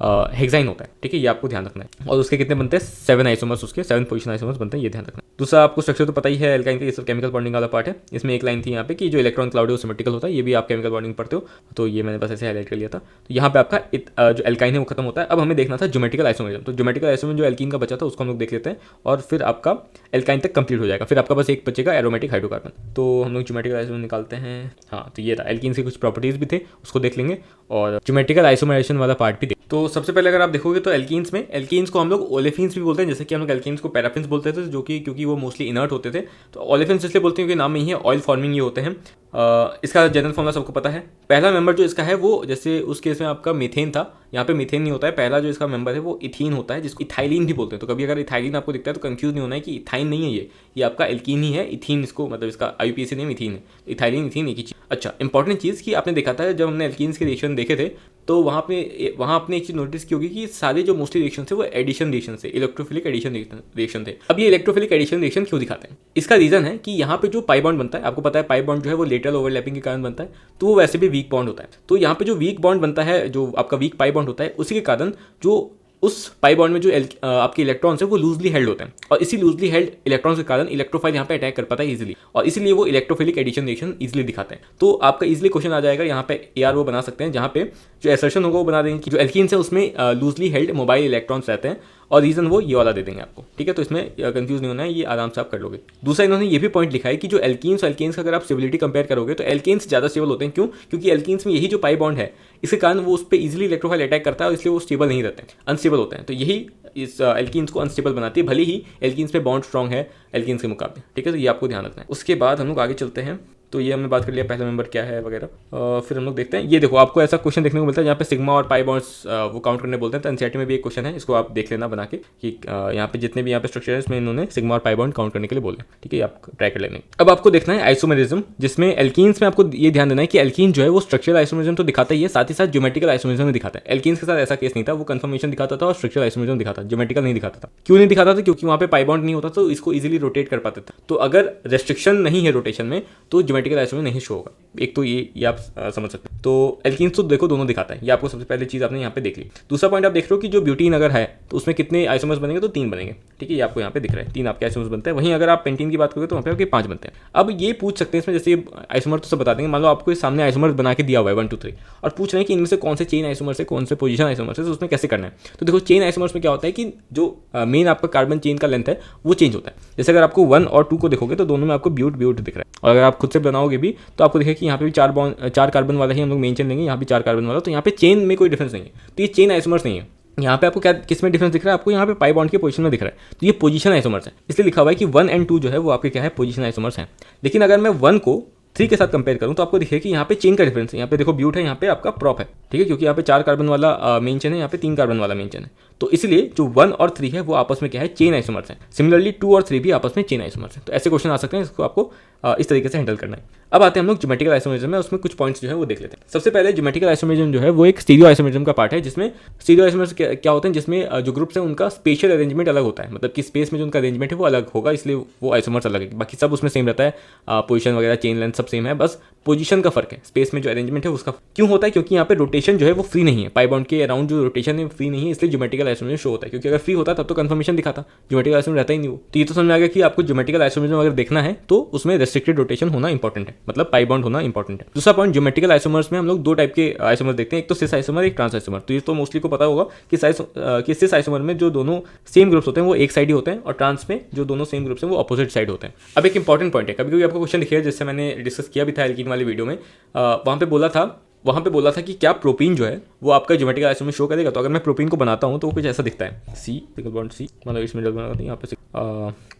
हेक्साइन होता है, ठीक है, ये आपको ध्यान रखना है। और उसके कितने बनते हैं, 7 आइसोमर्स, उसके 7 पोजीशन आइसोमर्स बनते हैं, ये ध्यान रखना है। दूसरा आपको स्ट्रक्चर तो पता ही है एल्काइन का, ये सब केमिकल बॉन्डिंग वाला पार्ट है। इसमें एक लाइन थी यहाँ पे कि जो इलेक्ट्रॉन क्लाउड है वो सिमेट्रिकल होता है, ये भी आप केमिकल बॉन्डिंग पढ़ते हो, तो ये मैंने बस ऐसे हाईलाइट कर लिया था। तो यहाँ पे आपका जो एल्काइन है वो खत्म होता है। अब हमें देखना था ज्योमेट्रिकल आइसोमरिज्म, तो ज्योमेट्रिकल आइसोमरिज्म जो एल्कीन का बचा था उसको हम लोग देख लेते हैं और फिर आपका एल्काइन तक कंप्लीट हो जाएगा। फिर आपका बस एक बचेगा एरोमेटिक हाइड्रोकार्बन। तो हम लोग ज्योमेट्रिकल आइसोमर निकालते हैं। हाँ, तो ये था एल्कीन के कुछ प्रॉपर्टीज भी थे, उसको देख लेंगे और ज्योमेट्रिकल आइसोमराइजेशन वाला पार्ट भी देख। तो सबसे पहले अगर आप देखोगे तो एल्कीन्स को हम लोग ओलेफिन्स भी बोलते हैं, जैसे कि हम लोग एल्कीन्स को पैराफिन्स बोलते थे, जो कि क्योंकि वो मोस्टली इनर्ट होते थे। तो ओलेफिन्स इसलिए बोलते हैं क्योंकि नाम में ही है, ऑयल फॉर्मिंग ये होते हैं। इसका जनरल फॉर्मूला सबको पता है। पहला मेंबर जो इसका है वो, जैसे उस केस में आपका मीथेन था, यहाँ पे मीथेन नहीं होता है। पहला जो इसका मेंबर है वो इथीन होता है, जिसको इथाइलिन भी बोलते हैं। तो कभी अगर इथाइलिन आपको दिखता है तो कंफ्यूज नहीं होना है कि इथाइन नहीं है, ये आपका एल्कीन ही है। इथीन इसको, मतलब इसका IUPAC नेम इथीन है। इथाइलिन इथीन एक ही चीज़। अच्छा, इंपॉर्टेंट चीज़ कि आपने देखा था जब हमने एल्कीन्स के रिएक्शन देखे थे तो वहाँ आपने एक चीज़ नोटिस की होगी कि सारे जो मोस्टली रिएक्शन थे वो एडिशन रिएक्शन थे, इलेक्ट्रोफिलिक एडिशन रिएक्शन थे। अब ये इलेक्ट्रोफिलिक एडिशन रिएक्शन क्यों दिखाते हैं, इसका रीजन है कि यहाँ पे जो पाई बॉन्ड बनता है, आपको पता है पाई बॉन्ड जो है वो लेटरल ओवरलैपिंग के कारण बनता है, तो वो वैसे भी वीक बॉन्ड होता है। तो यहाँ पे जो वीक बॉन्ड बनता है, जो आपका वीक पाई बॉन्ड होता है, उसी के कारण जो उस पाई बॉन्ड में जो आपके इलेक्ट्रॉन्स है वो लूजली हेल्ड होते हैं, और इसी लूजली हेल्ड इलेक्ट्रॉन्स के कारण इलेक्ट्रोफाइल यहाँ पे अटैक कर पाता है इजीली, और इसीलिए वो इलेक्ट्रोफिलिक एडिशन रिएक्शन इजीली दिखाते हैं। तो आपका इजीली क्वेश्चन आ जाएगा यहाँ पे AR वो बना सकते हैं, जहाँ पे जो एसर्शन होगा वो बना देंगे कि जो एल्कीन्स है उसमें लूजली हेल्ड मोबाइल इलेक्ट्रॉन्स रहते हैं, और रीजन वो ये वाला दे देंगे आपको, ठीक है। तो इसमें कंफ्यूज नहीं होना है, ये आराम से आप कर लोगे। दूसरा इन्होंने ये भी पॉइंट लिखा है कि जो एल्कीन्स और एल्केन्स का अगर आप स्टेबिलिटी कंपेयर करोगे तो एल्केन्स ज़्यादा स्टेबल होते हैं। क्यों? क्योंकि एल्कीन्स में यही जो पाई बॉन्ड है इसके कारण वो उस पर इजीली इलेक्ट्रोफाइल अटैक करता है, और इसलिए वो स्टेबल नहीं रहते हैं, अनस्टेबल होते हैं। तो यही इस एल्कीन्स को अनस्टेबल बनाती है, भले ही एल्कीन्स पे बॉन्ड स्ट्रॉन्ग है एल्कीन्स के मुकाबले, ठीक है। तो ये आपको ध्यान रखना है। उसके बाद हम लोग आगे चलते हैं। तो ये हमने बात कर लिया पहला मेंबर क्या है वगैरह। फिर हम लोग देखते हैं, ये देखो आपको ऐसा क्वेश्चन देखने को मिलता है जहाँ पे सिग्मा और पाई बॉन्ड्स वो काउंट करने बोलते हैं। तो एनसीईआरटी में भी एक क्वेश्चन है, इसको आप देख लेना बना के कि यहाँ पे जितने भी यहाँ पे स्ट्रक्चर है इसमें इन्होंने सिग्मा और पाई बॉन्ड काउंट करने के लिए बोले, ठीक है। आप ट्राई कर लेंगे। अब आपको देखना है आइसोमेरिज्म, जिसमें एल्कीन्स में आपको ये ध्यान देना है कि एल्कीन जो है वो स्ट्रक्चरल आइसोमेरिज्म तो दिखाता ही है, साथ ही साथ ज्योमेट्रिकल आइसोमेरिज्म भी दिखाता है। एल्कीन्स के साथ ऐसा केस नहीं था, वो कंफर्मेशन दिखाता था और स्ट्रक्चरल आइसोमेरिज्म दिखाता, ज्योमेट्रिकल नहीं दिखाता था। क्यों नहीं दिखाता था? क्योंकि वहाँ पे पाई बॉन्ड नहीं होता, तो इसको इजीली रोटेट कर पाते थे। तो अगर रेस्ट्रिक्शन नहीं है रोटेशन में तो ज्योमेट्रिकल आइसोमेरिज्म नहीं शो होगा। एक तो ये आप समझ सकते हैं। तो एल्कीन्स तो देखो दोनों दिखाता है, ये आपको सबसे पहले चीज़ आपने यहाँ पे देख ली। दूसरा पॉइंट आप देख रहे हो कि जो ब्यूटीन अगर है तो उसमें कितने आइसोमर्स बनेंगे, तो 3 बनेंगे, ठीक है। ये आपको यहाँ पे दिख रहा है 3 आपके आइसोमर्स बनते हैं। वहीं अगर आप पेंटीन की बात करोगे तो वहाँ पे आपके 5 बनते हैं। अब ये पूछ सकते हैं इसमें, जैसे आइसोमर तो सब बता देंगे, मान लो आपको सामने आइसोमर बना के दिया हुआ है 1 2 3, और पूछ रहे हैं कि इनमें से कौन से चेन आइसोमर्स है, कौन से पोजीशन आइसोमर्स है, तो उसमें कैसे करना है। तो देखो चेन आइसोमर्स में क्या होता है कि जो मेन आपका कार्बन चेन का लेंथ है वो चेंज होता है। जैसे अगर आपको 1 और 2 को देखोगे तो दोनों में आपको ब्यूट दिख रहा है, और अगर आप खुद से बनाओगे भी तो आपको दिखेगा कि यहाँ पे भी 4 कार्बन वाला ही हम लोग मेन चेन लेंगे, यहाँ भी 4 कार्बन वाला, तो यहाँ पे चेन में कोई डिफरेंस नहीं है। तो ये चेन आइसोमर्स नहीं है। यहाँ पे आपको क्या किस में डिफरेंस दिख रहा है? आपको यहाँ पे पाई बॉन्ड के पोजीशन में दिख रहा है, तो ये पोजीशन आइसोमर्स है। इसलिए लिखा हुआ है कि 1 और 2 जो है वो आपके क्या है, पोजीशन आइसोमर्स हैं। लेकिन अगर मैं 1 को 3 के साथ कंपेयर करूं तो आपको दिखेगा कि यहाँ पे चेन का डिफरेंस है। यहाँ पे देखो ब्यूट है, यहाँ पे आपका प्रॉप है, ठीक है, क्योंकि यहाँ पे 4 कार्बन वाला मेन चेन है, यहाँ पे 3 कार्बन वाला मेन चेन है। तो इसलिए जो 1 और 3 है वो आपस में क्या है, चेन आइसोमर्स हैं। सिमिलरली 2 और 3 भी आपस में चेन आइसोमर्स हैं। तो ऐसे क्वेश्चन आ सकते हैं, इसको आपको इस तरीके से हैंडल करना है। अब आते हैं हम लोग ज्योमेट्रिकल आइसोमेरिज्म में, उसमें कुछ पॉइंट्स जो है वो देख लेते हैं। सबसे पहले ज्योमेट्रिकल आइसोमेरिज्म जो है वो एक स्टीरियो आइसोमेरिज्म का पार्ट है, जिसमें स्टीरियो आइसोमेरिज्म क्या होते हैं, जिसमें जो ग्रुप्स हैं उनका स्पेशल अरेंजमेंट अलग होता है, मतलब कि स्पेस में जो उनका अरेंजमेंट है वो अलग होगा, इसलिए वो आइसोमर्स अलग है। बाकी सब उसमें सेम रहता है, पोजीशन वगैरह, चेन लेंथ सब सेम है, बस पोजीशन का फर्क है, स्पेस में जो अरेंजमेंट है उसका क्यों होता है, क्योंकि यहाँ पे रोटेशन जो है वो फ्री नहीं है, पाई बॉन्ड के अराउंड जो रोटेशन है फ्री नहीं है, इसलिए ज्योमेट्रिकल आइसोमेरिज्म शो होता है। क्योंकि अगर फ्री होता तब तो कंफर्मेशन दिखाता, ज्योमेट्रिकल आइसोमेरिज्म रहता ही नहीं वो। तो ये तो समझ में आ गया कि आपको ज्योमेट्रिकल आइसोमेरिज्म अगर देखना है तो उसमें रेस्ट्रिक्टेड रोटेशन होना इंपॉर्टेंट है, मतलब पाई बॉन्ड होना इंपॉर्टेंट है। दूसरा पॉइंट, ज्योमेट्रिकल आइसोमर्स में हम लोग दो टाइप के आइसोमर देखते हैं, एक तो सिस आइसोमर, एक ट्रांस आइसोमर। तो ये तो मोस्टली को पता होगा कि सिस आइसोमर में जो दोनों सेम ग्रुप्स होते हैं वो एक साइड ही होते हैं, और ट्रांस में जो दोनों सेम ग्रुप्स हैं वो अपोजिट साइड होते हैं। अब एक इंपॉर्टेंट पॉइंट है, कभी कभी आपको क्वेश्चन दिखेगा, जिससे मैंने डिस्कस किया भी था एल्कीन वाली वीडियो में, वहाँ पे बोला था कि क्या प्रोपीन जो है वो आपका ज्योमेट्रिकल आइसोमर शो करेगा। तो अगर मैं प्रोपीन को बनाता हूँ तो वो कुछ ऐसा दिखता है, सी सिंगल बॉन्ड सी, मतलब इसमें डबल बॉन्ड यहाँ पे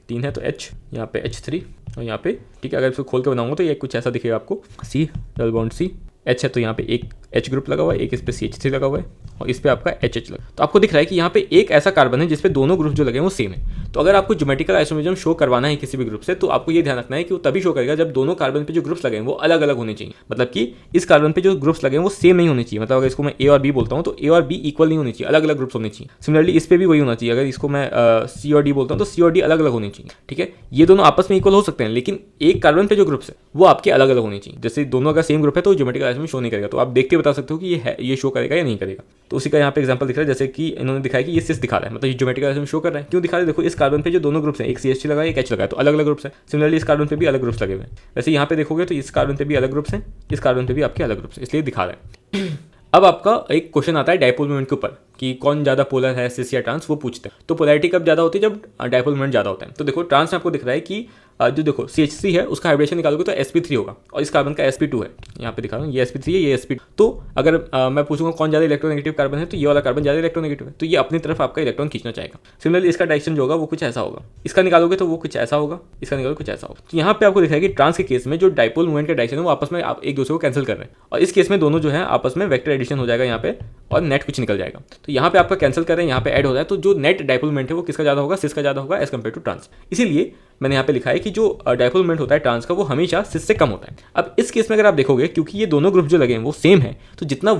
3 है तो H, यहाँ पे H3 और यहाँ पे, ठीक है, अगर इसको खोल के बनाऊंगा तो ये कुछ ऐसा दिखेगा आपको, C double bond C, H है तो यहाँ पे एक H ग्रुप लगा हुआ है, एक इस पे CH3 लगा हुआ है, और इस पे आपका HH लगा। तो आपको दिख रहा है कि यहाँ पे एक ऐसा कार्बन है जिसपे दोनों ग्रुप जो लगे हैं वो सेम है। तो अगर आपको ज्योमेट्रिकल आइसोमेरिज्म शो करवाना है किसी भी ग्रुप से, तो आपको ये ध्यान रखना है कि वो तभी शो करेगा जब दोनों कार्बन पे जो ग्रुप्स लगे हैं वो अलग अलग होने चाहिए, मतलब कि इस कार्बन पे जो ग्रुप्स लगे हैं वो सेम नहीं होने चाहिए। मतलब अगर इसको मैं A और B बोलता हूँ तो A और B इक्वल नहीं होने चाहिए, अलग अलग ग्रुप्स होने चाहिए। सिमिलरली इस पे भी वही होना चाहिए, अगर इसको मैं C और D बोलता हूँ तो C और D अलग अलग होने चाहिए, ठीक है। ये दोनों आपस में इक्वल हो सकते हैं, लेकिन एक कार्बन पे जो ग्रुप्स है वो आपके अलग अलग होने चाहिए। जैसे दोनों अगर सेम ग्रुप है तो ज्योमेट्रिकल आइसोमेरिज्म शो नहीं करेगा, तो आप देख के बता सकते हो कि ये शो करेगा या नहीं करेगा। तो उसी का यहाँ पे एग्जांपल दिख रहा है, जैसे कि इन्होंने दिखाया कि ये सिस दिखा रहा है, मतलब ये ज्योमेट्रिकल आइसोमेरिज्म शो कर रहा है। क्यों दिखा रहा है, देखो इस कार्बन पे जो दोनों ग्रुप्स हैं, एक CH3 लगा है, एक H लगा है, तो अलग अलग ग्रुप्स हैं। सिमिलरली इस कार्बन पे भी अलग ग्रुप्स लगे हुए हैं। वैसे यहाँ पे देखोगे तो इस कार्बन पे भी अलग ग्रुप्स हैं, इस कार्बन पे भी आपके अलग ग्रुप्स हैं, इसलिए दिखा रहा है। अब आपका एक क्वेश्चन आता है डायपोल मोमेंट के ऊपर कि कौन ज़्यादा पोलर है, सिस या ट्रांस, वो पूछते हैं। तो पोलैरिटी कब ज़्यादा होती है, जब डायपोल मोमेंट ज़्यादा होता है। तो देखो ट्रांस में आपको दिख रहा है कि जो देखो CH3 है उसका हाइब्रिडेशन निकालोगे तो sp3 होगा, और इस कार्बन का sp2 है, यहाँ पे दिखा रहा हूँ, ये sp3 है, ये sp2। तो अगर मैं पूछूंगा कौन ज़्यादा इलेक्ट्रोनेगेटिव कार्बन है, तो ये वाला कार्बन ज़्यादा इलेक्ट्रोनेगेटिव है, तो ये अपनी तरफ आपका इलेक्ट्रॉन खींचना चाहेगा। सिमिलरली इसका डायरेक्शन जो होगा वो कुछ ऐसा होगा, इसका निकालोगे तो वो कुछ ऐसा होगा, इसका निकालोगे कुछ ऐसा होगा। तो यहाँ पे आपको दिख रहा है कि ट्रांस के केस में जो डायपोल मोमेंट का डायरेक्शन है वो आपस में आप एक दूसरे को कैंसिल कर रहे हैं, और इस केस में दोनों जो है आपस में वेक्टर एडिशन हो जाएगा यहाँ पे, और नेट कुछ निकल जाएगा। तो यहाँ पे आपका कैंसिल कर रहे हैं, यहाँ पे ऐड हो रहा है, तो जो नेट डायपोल मोमेंट है वो किसका ज़्यादा होगा, सिस का ज़्यादा होगा एज कम्पेयर टू ट्रांस। इसीलिए मैंने यहाँ पे लिखा है कि जो डायपोल मोमेंट होता है ट्रांस का वो हमेशा सिस से कम होता है। अब इस केस में अगर आप देखोगे, क्योंकि ये दोनों ग्रुप जो लगे हैं वो सेम है, तो जितना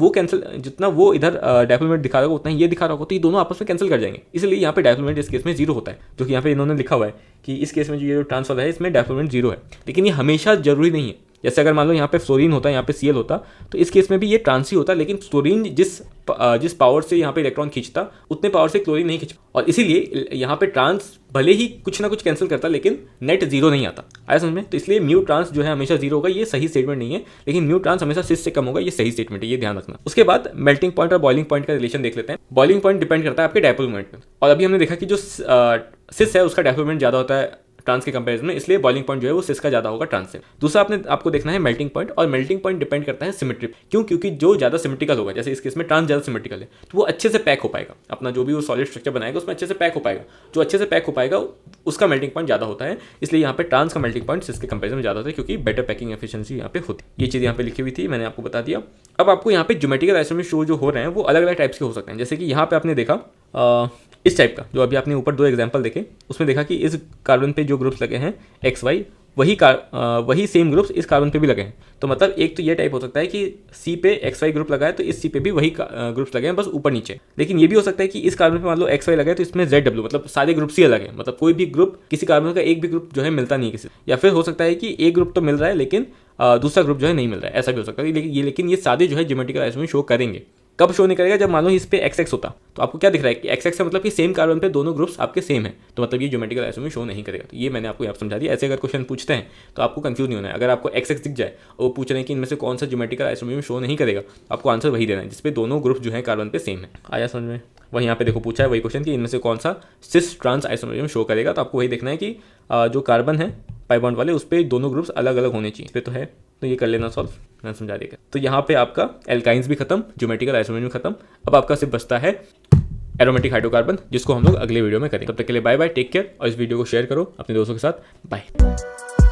वो इधर डायपोल मोमेंट दिखा रहा होगा उतना ही ये दिखा रहा होगा, तो ये दोनों आपस में कैंसिल कर जाएंगे। इसलिए यहाँ पे डायपोल मोमेंट इस केस में 0 होता है, जो कि यहाँ पे इन्होंने लिखा हुआ है कि इस केस में जो ये ट्रांस वाला है इसमें डायपोल मोमेंट 0 है। लेकिन ये हमेशा जरूरी नहीं है। जैसे अगर मान लो यहाँ पे फ्लोरीन होता है, यहाँ पे Cl होता, तो इस केस में भी ये ट्रांस ही होता, लेकिन फ्लोरीन जिस पावर से यहाँ पे इलेक्ट्रॉन खींचता उतने पावर से क्लोरीन नहीं खींचता, और इसीलिए यहाँ पे ट्रांस भले ही कुछ ना कुछ कैंसिल करता लेकिन नेट 0 नहीं आता। आया समझ में? तो इसलिए म्यू ट्रांस जो है हमेशा 0 होगा, ये सही स्टेटमेंट नहीं है, लेकिन म्यू ट्रांस हमेशा सिस से कम होगा, ये सही स्टेटमेंट है, ये ध्यान रखना। उसके बाद मेल्टिंग पॉइंट और बॉइलिंग पॉइंट का रिलेशन देख लेते हैं। बॉइलिंग पॉइंट डिपेंड करता है आपके डायपोल मोमेंट पे, और अभी हमने देखा कि जो सिस है उसका डायपोल मोमेंट ज़्यादा होता है ट्रांस के कंपैरिजन में, इसलिए बॉइलिंग पॉइंट जो है वो सिस का ज़्यादा होगा ट्रांस से। दूसरा आपको देखना है मेल्टिंग पॉइंट, और मेल्टिंग पॉइंट डिपेंड करता है सिमेट्री। क्यों? क्योंकि जो ज़्यादा सिमेट्रिकल होगा, जैसे इस केस में ट्रांस ज़्यादा सिमेट्रिकल है, तो वो अच्छे से पैक हो पाएगा, अपना जो भी वो सॉलिड स्ट्रक्चर बनाएगा उसमें अच्छे से पैक हो पाएगा। जो अच्छे से पैक हो पाएगा उसका मेल्टिंग पॉइंट ज़्यादा होता है, इसलिए यहाँ पे ट्रांस का मेल्टिंग पॉइंट सिस के कंपैरिजन में ज़्यादा होता है, क्योंकि बेटर पैकिंग एफिशिएंसी यहाँ पे होती है। ये चीज़ यहाँ पे लिखी हुई थी, मैंने आपको बता दिया। अब आपको यहाँ पे ज्योमेट्रिकल आइसोमेरिज्म शो जो हो रहे हैं वो अलग अलग टाइप्स के हो सकते हैं। जैसे कि यहाँ पे आपने देखा इस टाइप का, जो अभी आपने ऊपर 2 एग्जांपल देखे, उसमें देखा कि इस कार्बन पे जो ग्रुप्स लगे हैं XY, वही सेम ग्रुप्स इस कार्बन पे भी लगे हैं। तो मतलब एक तो ये टाइप हो सकता है कि C पे XY ग्रुप लगा है तो इस C पे भी वही ग्रुप्स लगे हैं, बस ऊपर नीचे। लेकिन ये भी हो सकता है कि इस कार्बन पे मान लो XY लगा है तो इसमें ZW, मतलब सारे ग्रुप्स ही अलग हैं, मतलब कोई भी ग्रुप, किसी कार्बन का एक भी ग्रुप जो है मिलता नहीं है किसी। या फिर हो सकता है कि एक ग्रुप तो मिल रहा है लेकिन दूसरा ग्रुप जो है नहीं मिल रहा है, ऐसा भी हो सकता है। लेकिन ये सारे जो है ज्योमेट्रिकल आइसोमेरिज्म शो करेंगे। कब शो नहीं करेगा? जब मान लो इस पे XX होता, तो आपको क्या दिख रहा है कि XX का मतलब कि सेम कार्बन पे दोनों ग्रुप्स आपके सेम है, तो मतलब ये ज्योमेट्रिकल आइसोमेरिज्म शो नहीं करेगा। तो ये मैंने आपको यहाँ समझा दिया। ऐसे अगर क्वेश्चन पूछते हैं तो आपको कंफ्यूज नहीं होना है। अगर आपको XX दिख जाए और वो पूछ रहे हैं कि इनमें से कौन सा ज्योमेट्रिकल आइसोमेरिज्म शो नहीं करेगा, आपको आंसर वही देना है जिसपे दोनों ग्रुप जो है कार्बन पे सेम है। आया समझ में? वही यहाँ पे देखो पूछा है वही क्वेश्चन कि इनमें से कौन सा सिस ट्रांस आइसोमेरिज्म शो करेगा, तो आपको वही देखना है कि जो कार्बन है पाई बॉन्ड वाले उस पर दोनों ग्रुप्स अलग अलग होने चाहिए। इस पे तो है, तो ये कर लेना सॉल्व, मैं समझा देगा। तो यहाँ पे आपका एल्काइंस भी खत्म, ज्योमेट्रिकल आइसोमेरिज्म खत्म। अब आपका सिर्फ बचता है एरोमेटिक हाइड्रोकार्बन, जिसको हम लोग अगले वीडियो में करेंगे। तब तक के लिए बाय बाय, टेक केयर, और इस वीडियो को शेयर करो अपने दोस्तों के साथ। बाय।